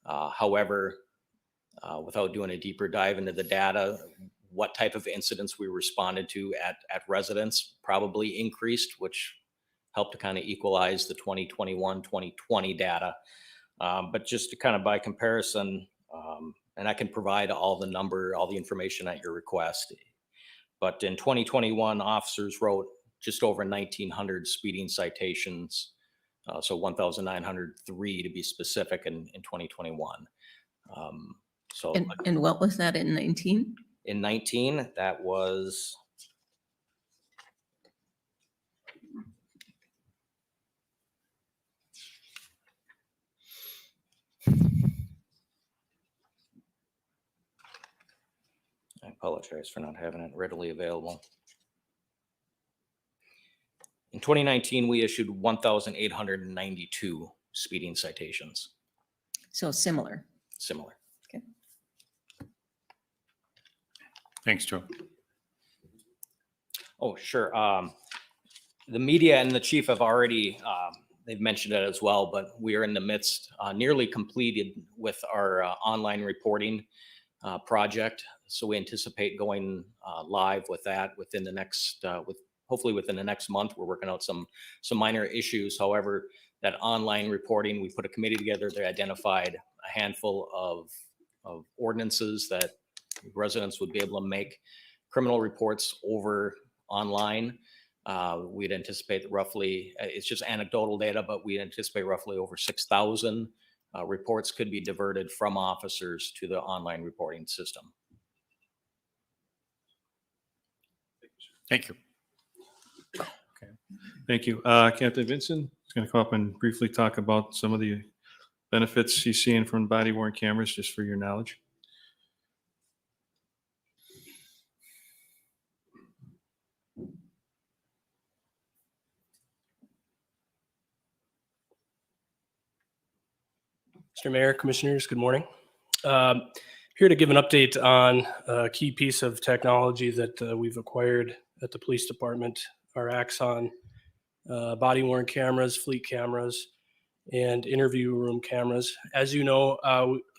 However, without doing a deeper dive into the data, what type of incidents we responded to at residents probably increased, which helped to kind of equalize the 2021, 2020 data. But just to kind of by comparison, and I can provide all the information at your request. But in 2021, officers wrote just over 1,900 speeding citations, so 1,903 to be specific in 2021. And what was that in 19? In 19, that was I apologize for not having it readily available. In 2019, we issued 1,892 speeding citations. So similar. Similar. Okay. Thanks, Joe. Oh, sure. The media and the chief have already, they've mentioned it as well, but we are in the midst, nearly completed with our online reporting project. So we anticipate going live with that within the next, hopefully within the next month. We're working out some minor issues. However, that online reporting, we put a committee together. They identified a handful of ordinances that residents would be able to make criminal reports over online. We'd anticipate roughly, it's just anecdotal data, but we anticipate roughly over 6,000 reports could be diverted from officers to the online reporting system. Thank you. Thank you. Captain Vincent is going to come up and briefly talk about some of the benefits he's seeing from body worn cameras, just for your knowledge. Mr. Mayor, Commissioners, good morning. Here to give an update on a key piece of technology that we've acquired at the police department, our Axon body-worn cameras, fleet cameras, and interview room cameras. As you know,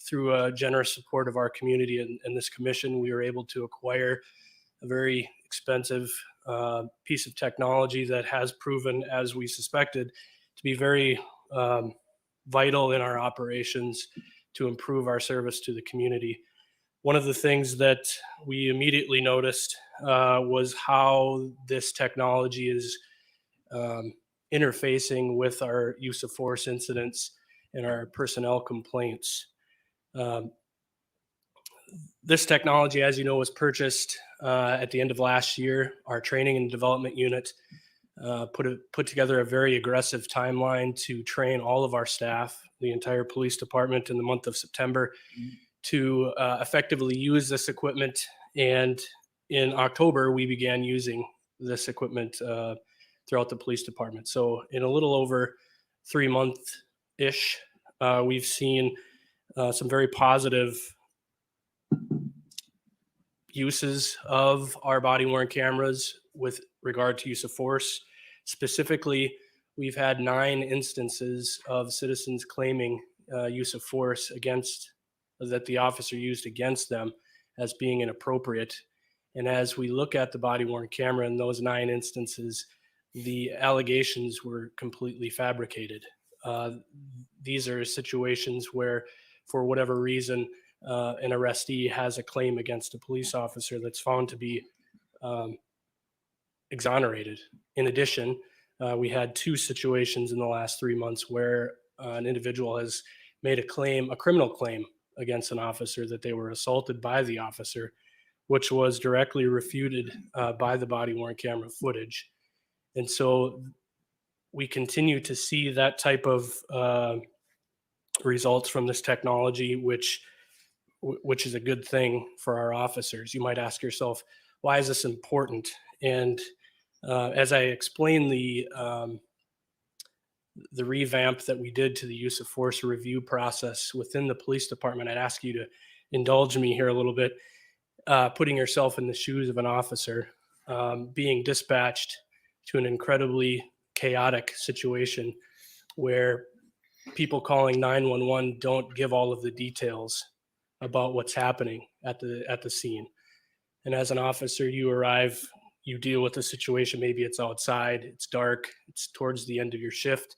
through a generous support of our community and this commission, we were able to acquire a very expensive piece of technology that has proven, as we suspected, to be very vital in our operations to improve our service to the community. One of the things that we immediately noticed was how this technology is interfacing with our use of force incidents and our personnel complaints. This technology, as you know, was purchased at the end of last year. Our training and development unit put together a very aggressive timeline to train all of our staff, the entire police department, in the month of September to effectively use this equipment. And in October, we began using this equipment throughout the police department. So in a little over 3 months-ish, we've seen some very positive uses of our body-worn cameras with regard to use of force. Specifically, we've had 9 instances of citizens claiming use of force that the officer used against them as being inappropriate. And as we look at the body-worn camera in those 9 instances, the allegations were completely fabricated. These are situations where, for whatever reason, an arrestee has a claim against a police officer that's found to be exonerated. In addition, we had 2 situations in the last 3 months where an individual has made a criminal claim against an officer that they were assaulted by the officer, which was directly refuted by the body-worn camera footage. And so we continue to see that type of results from this technology, which is a good thing for our officers. You might ask yourself, why is this important? And as I explain the revamp that we did to the use of force review process within the police department, I'd ask you to indulge me here a little bit, putting yourself in the shoes of an officer being dispatched to an incredibly chaotic situation where people calling 911 don't give all of the details about what's happening at the scene. And as an officer, you arrive, you deal with the situation. Maybe it's outside, it's dark, it's towards the end of your shift.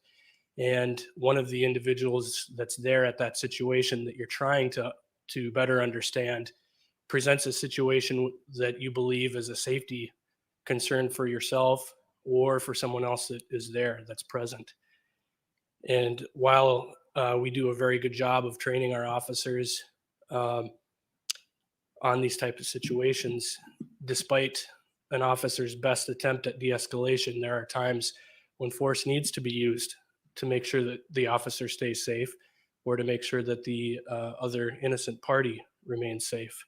And one of the individuals that's there at that situation that you're trying to better understand presents a situation that you believe is a safety concern for yourself or for someone else that is there, that's present. And while we do a very good job of training our officers on these types of situations, despite an officer's best attempt at de-escalation, there are times when force needs to be used to make sure that the officer stays safe or to make sure that the other innocent party remains safe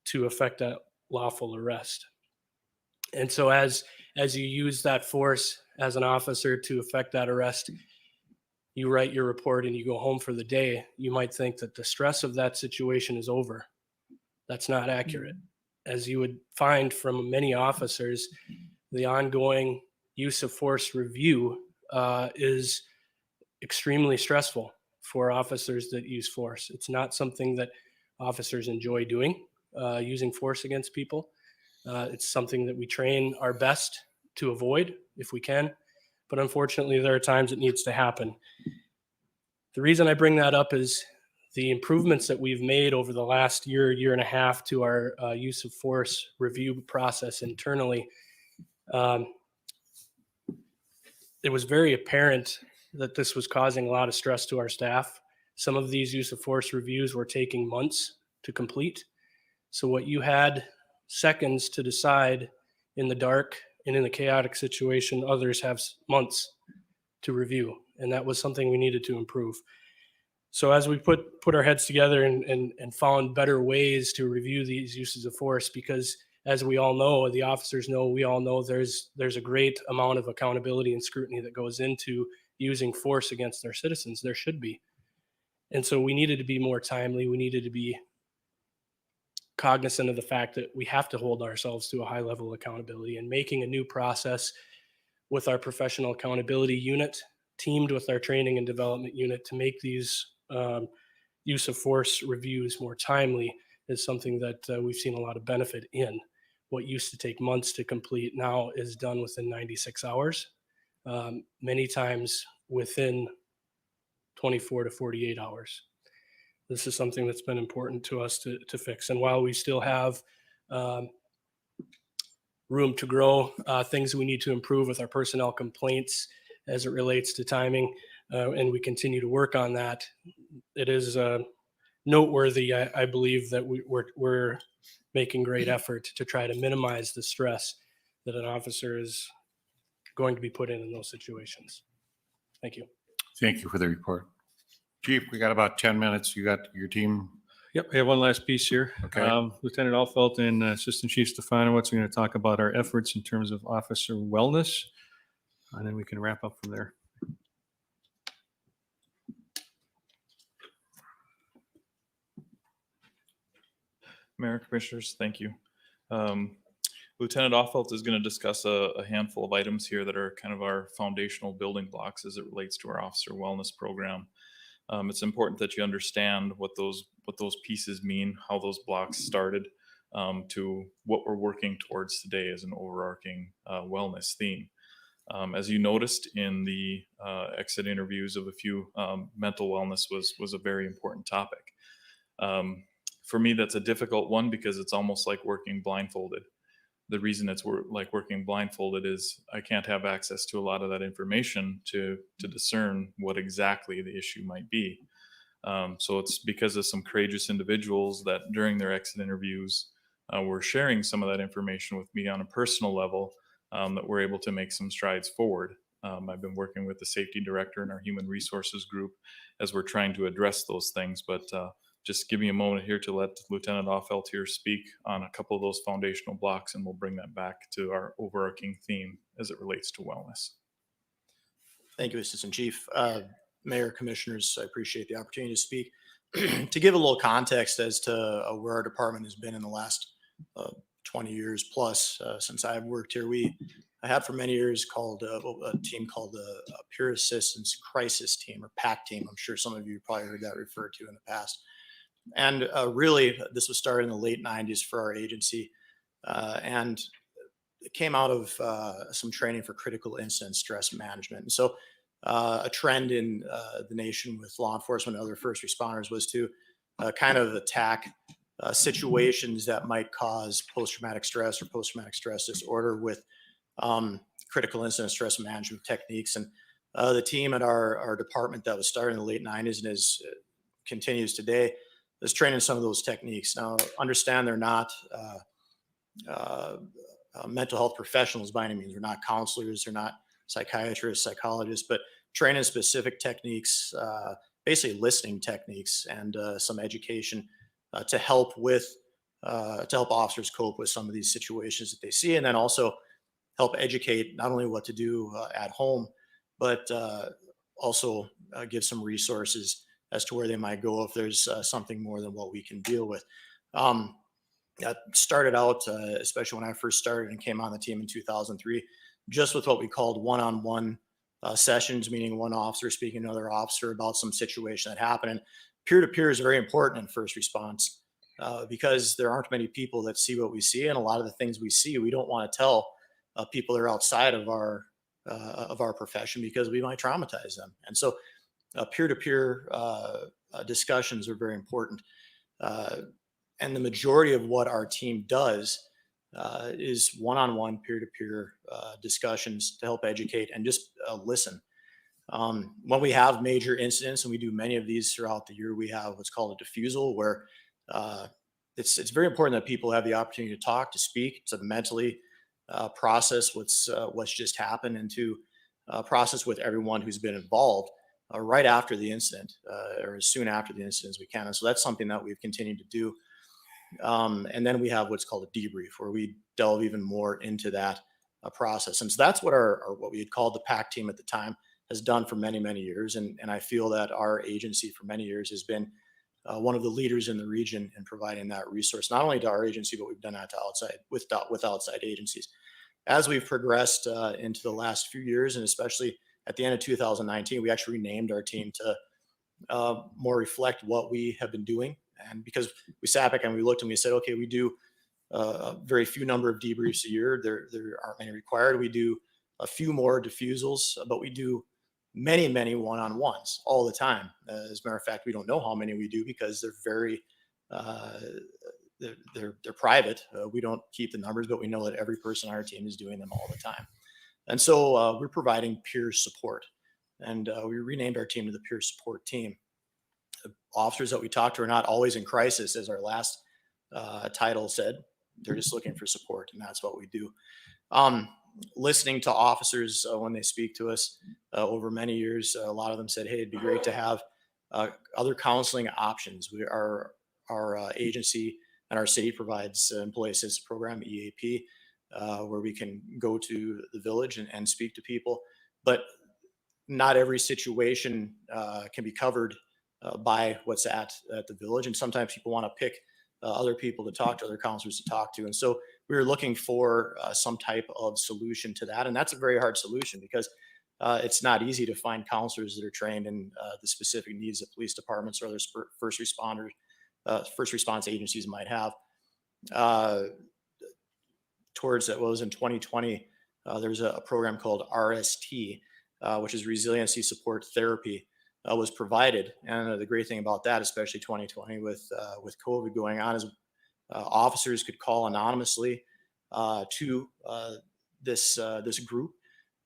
to effect that lawful arrest. And so as you use that force as an officer to effect that arrest, you write your report and you go home for the day, you might think that the stress of that situation is over. That's not accurate. As you would find from many officers, the ongoing use of force review is extremely stressful for officers that use force. It's not something that officers enjoy doing, using force against people. It's something that we train our best to avoid if we can, but unfortunately there are times it needs to happen. The reason I bring that up is the improvements that we've made over the last year and a half to our use of force review process internally it was very apparent that this was causing a lot of stress to our staff. Some of these use of force reviews were taking months to complete. So what you had seconds to decide in the dark and in a chaotic situation, others have months to review. And that was something we needed to improve. So as we put our heads together and found better ways to review these uses of force, because as we all know, the officers know, we all know there's a great amount of accountability and scrutiny that goes into using force against our citizens. There should be. And so we needed to be more timely. We needed to be cognizant of the fact that we have to hold ourselves to a high level of accountability, and making a new process with our professional accountability unit teamed with our training and development unit to make these use of force reviews more timely is something that we've seen a lot of benefit in. What used to take months to complete now is done within 96 hours, many times within 24 to 48 hours. This is something that's been important to us to fix. And while we still have room to grow, things we need to improve with our personnel complaints as it relates to timing, and we continue to work on that, it is noteworthy, I believe, that we're making great effort to try to minimize the stress that an officer is going to be put in those situations. Thank you. Thank you for the report. Chief, we got about 10 minutes. You got your team. Yep, I have one last piece here. Okay. Lieutenant Alfelt and Assistant Chief Stefanowicz are going to talk about our efforts in terms of officer wellness, and then we can wrap up from there. Mayor, Commissioners, thank you. Lieutenant Offelt is going to discuss a handful of items here that are kind of our foundational building blocks as it relates to our officer wellness program. It's important that you understand what those pieces mean, how those blocks started, to what we're working towards today as an overarching wellness theme. As you noticed in the exit interviews of a few, mental wellness was a very important topic. For me, that's a difficult one because it's almost like working blindfolded. The reason it's like working blindfolded is I can't have access to a lot of that information to discern what exactly the issue might be. So it's because of some courageous individuals that during their exit interviews were sharing some of that information with me on a personal level, that we're able to make some strides forward. I've been working with the safety director and our human resources group as we're trying to address those things, but just give me a moment here to let Lieutenant Offelt here speak on a couple of those foundational blocks, and we'll bring that back to our overarching theme as it relates to wellness. Thank you, Assistant Chief. Mayor, Commissioners, I appreciate the opportunity to speak. To give a little context as to where our department has been in the last 20 years plus since I've worked here, I had for many years called a team called the Peer Assistance Crisis Team, or PAC team. I'm sure some of you probably heard that referred to in the past. And really, this was started in the late 90s for our agency. And it came out of some training for critical incident stress management. And so a trend in the nation with law enforcement and other first responders was to kind of attack situations that might cause post-traumatic stress or post-traumatic stress disorder with critical incident stress management techniques. And the team at our department that was started in the late 90s and continues today is training some of those techniques. Now, understand they're not mental health professionals by any means. They're not counselors, they're not psychiatrists, psychologists, but training specific techniques, basically listening techniques and some education to help officers cope with some of these situations that they see, and then also help educate not only what to do at home, but also give some resources as to where they might go if there's something more than what we can deal with. That started out, especially when I first started and came on the team in 2003, just with what we called one-on-one sessions, meaning one officer speaking to another officer about some situation that happened. And peer-to-peer is very important in first response because there aren't many people that see what we see, and a lot of the things we see, we don't want to tell people that are outside of our profession because we might traumatize them. And so peer-to-peer discussions are very important. And the majority of what our team does is one-on-one, peer-to-peer discussions to help educate and just listen. When we have major incidents, and we do many of these throughout the year, we have what's called a defusal, where it's very important that people have the opportunity to talk, to speak, to mentally process what's just happened, and to process with everyone who's been involved right after the incident, or as soon after the incident as we can. And so that's something that we've continued to do. And then we have what's called a debrief, where we delve even more into that process. And so that's what our what we had called the PAC team at the time has done for many, many years. And I feel that our agency for many years has been one of the leaders in the region in providing that resource, not only to our agency, but we've done that to outside with outside agencies. As we've progressed into the last few years, and especially at the end of 2019, we actually renamed our team to more reflect what we have been doing. And because we sat back and we looked and we said, okay, we do a very few number of debriefs a year. There aren't many required. We do a few more defusals, but we do many, many one-on-ones all the time. As a matter of fact, we don't know how many we do because they're very, they're private. We don't keep the numbers, but we know that every person on our team is doing them all the time. And so we're providing peer support. And we renamed our team to the peer support team. The officers that we talk to are not always in crisis, as our last title said. They're just looking for support, and that's what we do. Listening to officers when they speak to us over many years, a lot of them said, hey, it'd be great to have other counseling options. Our agency and our city provides employee assistance program, EAP, where we can go to the village and speak to people. But not every situation can be covered by what's at the village. And sometimes people want to pick other people to talk to, other counselors to talk to. And so we were looking for some type of solution to that. And that's a very hard solution because it's not easy to find counselors that are trained in the specific needs that police departments or other first response agencies might have. Towards that was in 2020, there's a program called RST, which is Resiliency Support Therapy, was provided. And the great thing about that, especially 2020 with COVID going on, is officers could call anonymously to this group.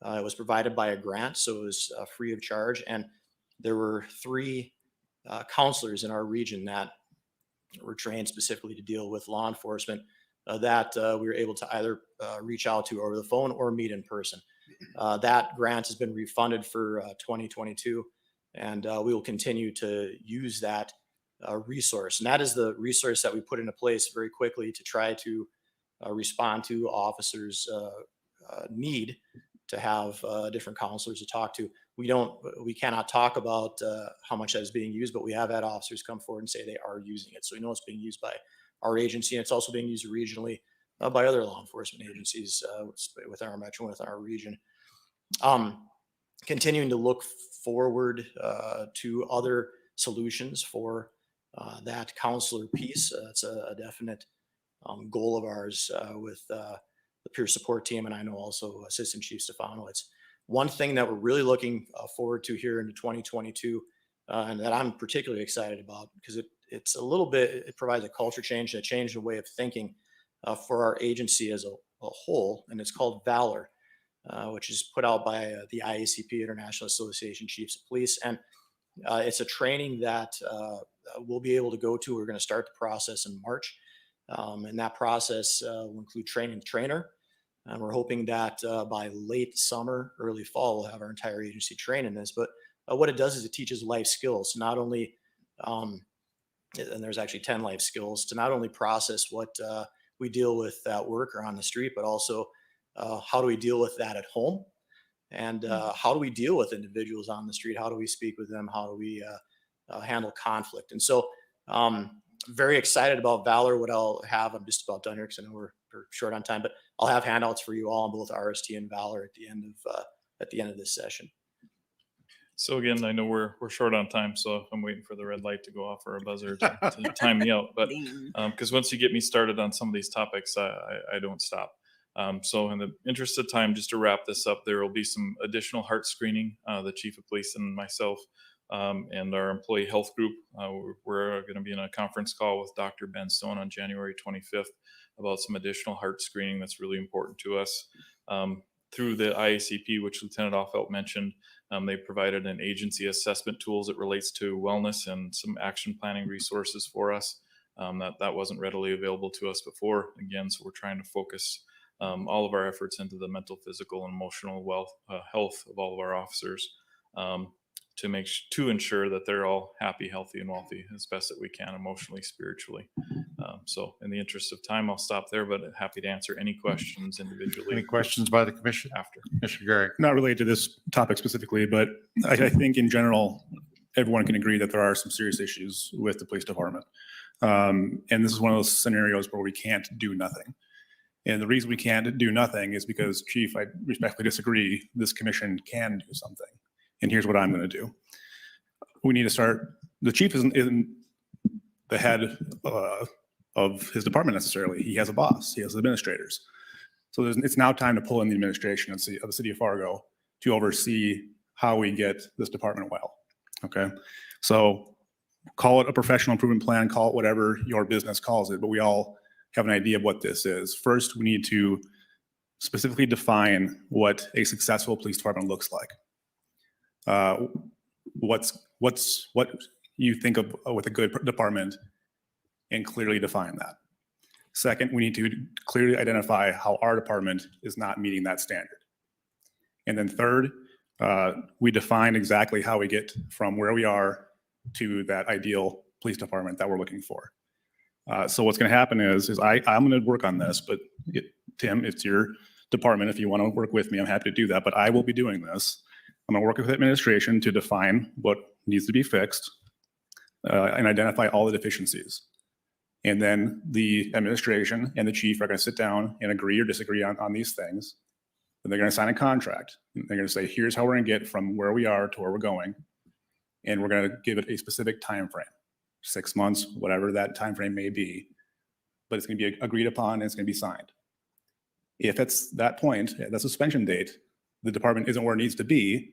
It was provided by a grant, so it was free of charge. And there were 3 counselors in our region that were trained specifically to deal with law enforcement that we were able to either reach out to over the phone or meet in person. That grant has been refunded for 2022, and we will continue to use that resource. And that is the resource that we put into place very quickly to try to respond to officers' need to have different counselors to talk to. We cannot talk about how much that is being used, but we have had officers come forward and say they are using it. So we know it's being used by our agency, and it's also being used regionally by other law enforcement agencies within our metro, within our region. Continuing to look forward to other solutions for that counselor piece. It's a definite goal of ours with the peer support team, and I know also Assistant Chief Stefano. It's one thing that we're really looking forward to here into 2022, and that I'm particularly excited about because it's a little bit, it provides a culture change, a change in the way of thinking for our agency as a whole, and it's called Valor, which is put out by the IACP, International Association of Chiefs of Police. And it's a training that we'll be able to go to. We're going to start the process in March. And that process will include training the trainer. And we're hoping that by late summer, early fall, we'll have our entire agency trained in this. But what it does is it teaches life skills, not only, and there's actually 10 life skills, to not only process what we deal with at work or on the street, but also how do we deal with that at home? And how do we deal with individuals on the street? How do we speak with them? How do we handle conflict? And so very excited about Valor. What I'll have, I'm just about done here because I know we're short on time, but I'll have handouts for you all on both RST and Valor at the end of this session. So again, I know we're short on time, so I'm waiting for the red light to go off or a buzzer to time me out. But because once you get me started on some of these topics, I don't stop. So in the interest of time, just to wrap this up, there will be some additional heart screening. The Chief of Police and myself and our employee health group, we're going to be in a conference call with Dr. Ben Stone on January 25th about some additional heart screening that's really important to us. Through the IACP, which Lieutenant Offelt mentioned, they provided an agency assessment tools that relates to wellness and some action planning resources for us that wasn't readily available to us before. Again, so we're trying to focus all of our efforts into the mental, physical, and emotional health of all of our officers to ensure that they're all happy, healthy, and wealthy as best that we can, emotionally, spiritually. So in the interest of time, I'll stop there, but happy to answer any questions individually. Any questions by the commission? After. Commissioner Gary. Not related to this topic specifically, but I think in general, everyone can agree that there are some serious issues with the police department. And this is one of those scenarios where we can't do nothing. And the reason we can't do nothing is because, Chief, I respectfully disagree. This commission can do something. And here's what I'm going to do. We need to start, the chief isn't the head of his department necessarily. He has a boss, he has administrators. So it's now time to pull in the administration of the city of Fargo to oversee how we get this department well, okay? So call it a professional improvement plan, call it whatever your business calls it, but we all have an idea of what this is. First, we need to specifically define what a successful police department looks like. What you think of with a good department and clearly define that. Second, we need to clearly identify how our department is not meeting that standard. And then third, we define exactly how we get from where we are to that ideal police department that we're looking for. So what's going to happen is I'm going to work on this, but Tim, it's your department. If you want to work with me, I'm happy to do that, but I will be doing this. I'm going to work with administration to define what needs to be fixed and identify all the deficiencies. And then the administration and the chief are going to sit down and agree or disagree on these things. And they're going to sign a contract. They're going to say, here's how we're going to get from where we are to where we're going. And we're going to give it a specific time frame, 6 months, whatever that time frame may be. But it's going to be agreed upon and it's going to be signed. If it's that point, at the suspension date, the department isn't where it needs to be,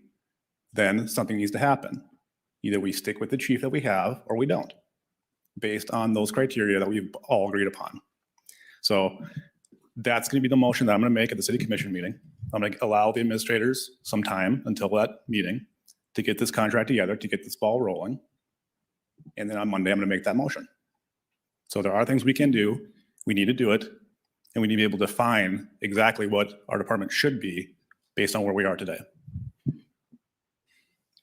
then something needs to happen. Either we stick with the chief that we have or we don't, based on those criteria that we've all agreed upon. So that's going to be the motion that I'm going to make at the city commission meeting. I'm going to allow the administrators some time until that meeting to get this contract together, to get this ball rolling. And then on Monday, I'm going to make that motion. So there are things we can do. We need to do it. And we need to be able to define exactly what our department should be based on where we are today.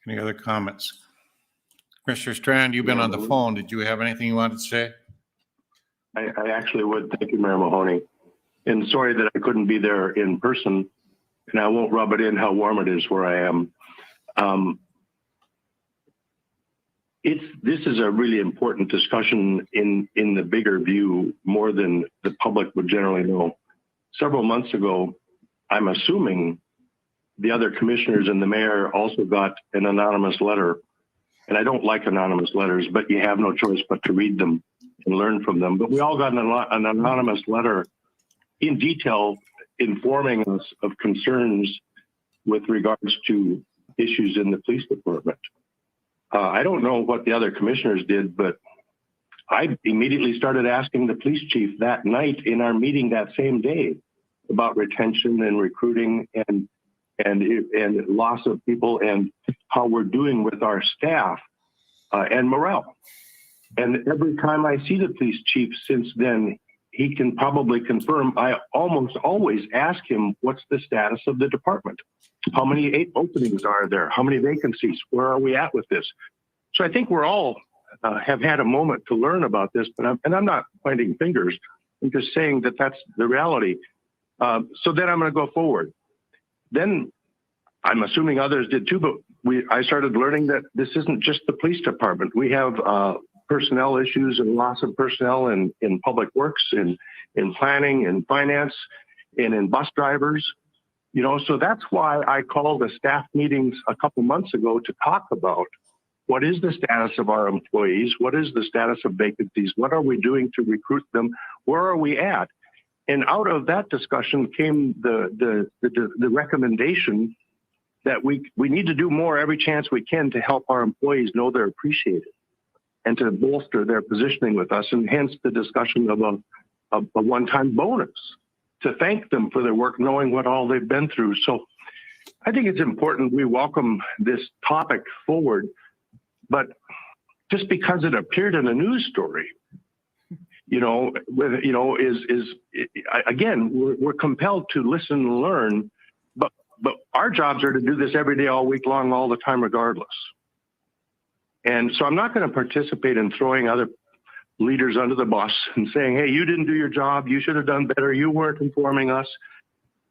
Any other comments? Commissioner Strand, you've been on the phone. Did you have anything you wanted to say? I actually would. Thank you, Mayor Mahoney. And sorry that I couldn't be there in person, and I won't rub it in how warm it is where I am. This is a really important discussion in the bigger view, more than the public would generally know. Several months ago, I'm assuming the other commissioners and the mayor also got an anonymous letter. And I don't like anonymous letters, but you have no choice but to read them and learn from them. But we all got an anonymous letter in detail informing us of concerns with regards to issues in the police department. I don't know what the other commissioners did, but I immediately started asking the police chief that night in our meeting that same day about retention and recruiting and loss of people and how we're doing with our staff and morale. And every time I see the police chief since then, he can probably confirm, I almost always ask him, what's the status of the department? How many openings are there? How many vacancies? Where are we at with this? So I think we're all have had a moment to learn about this, but I'm not pointing fingers. I'm just saying that that's the reality. So then I'm going to go forward. Then I'm assuming others did too, but I started learning that this isn't just the police department. We have personnel issues and loss of personnel in public works, in planning, in finance, and in bus drivers. You know, so that's why I called the staff meetings a couple months ago to talk about what is the status of our employees? What is the status of vacancies? What are we doing to recruit them? Where are we at? And out of that discussion came the recommendation that we need to do more every chance we can to help our employees know they're appreciated and to bolster their positioning with us. And hence the discussion of a one-time bonus to thank them for their work, knowing what all they've been through. So I think it's important we welcome this topic forward, but just because it appeared in a news story, again, we're compelled to listen and learn, but our jobs are to do this every day, all week long, all the time, regardless. And so I'm not going to participate in throwing other leaders under the bus and saying, hey, you didn't do your job. You should have done better. You weren't informing us.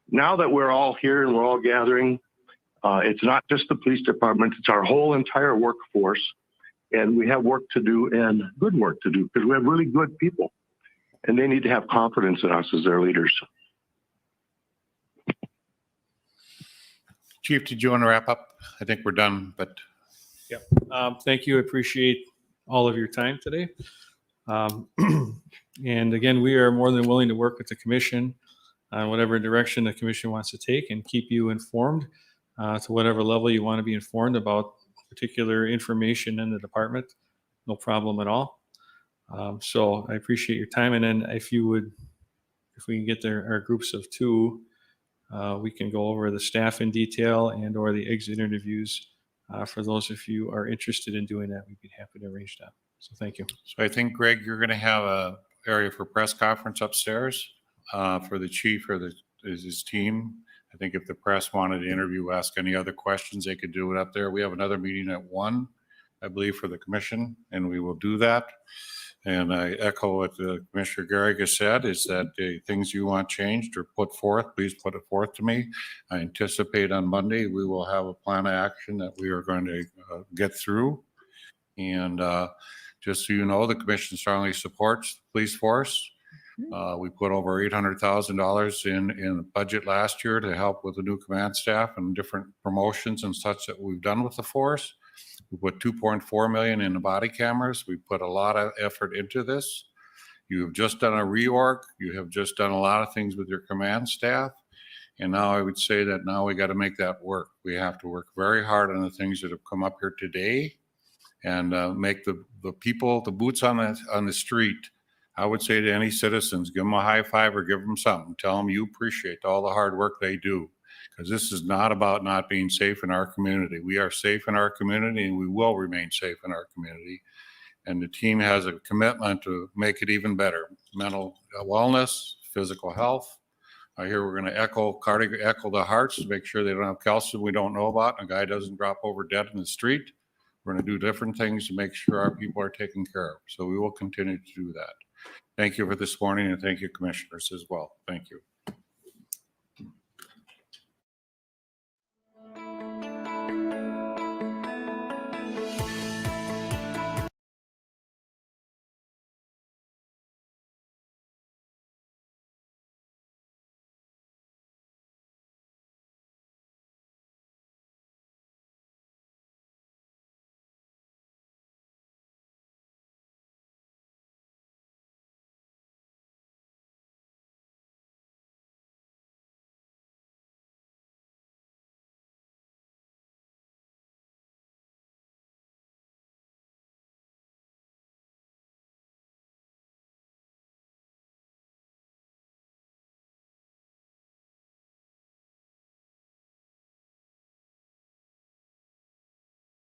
Now that we're all here and we're all gathering, it's not just the police department, it's our whole entire workforce. And we have work to do and good work to do because we have really good people and they need to have confidence in us as their leaders. Chief, did you want to wrap up? I think we're done, but. Thank you. I appreciate all of your time today. And again, we are more than willing to work with the commission on whatever direction the commission wants to take and keep you informed to whatever level you want to be informed about particular information in the department. No problem at all. So I appreciate your time. And then if we can get our groups of two, we can go over the staff in detail and or the exit interviews. For those of you who are interested in doing that, we'd be happy to arrange that. So thank you. So I think, Greg, you're going to have a area for press conference upstairs for the chief or his team. I think if the press wanted to interview, ask any other questions, they could do it up there. We have another meeting at 1, I believe, for the commission, and we will do that. And I echo what Commissioner Garrick has said, is that the things you want changed or put forth, please put it forth to me. I anticipate on Monday, we will have a plan of action that we are going to get through. And just so you know, the commission strongly supports the police force. We put over $800,000 in the budget last year to help with the new command staff and different promotions and such that we've done with the force. We put $2.4 million in the body cameras. We put a lot of effort into this. You have just done a reorg. You have just done a lot of things with your command staff. And now I would say that now we got to make that work. We have to work very hard on the things that have come up here today and make the people, the boots on the street. I would say to any citizens, give them a high five or give them something. Tell them you appreciate all the hard work they do. Because this is not about not being safe in our community. We are safe in our community and we will remain safe in our community. And the team has a commitment to make it even better. Mental wellness, physical health. I hear we're going to echo the hearts to make sure they don't have calcium we don't know about and a guy doesn't drop over dead in the street. We're going to do different things to make sure our people are taken care of. So we will continue to do that. Thank you for this morning and thank you, commissioners, as well. Thank you.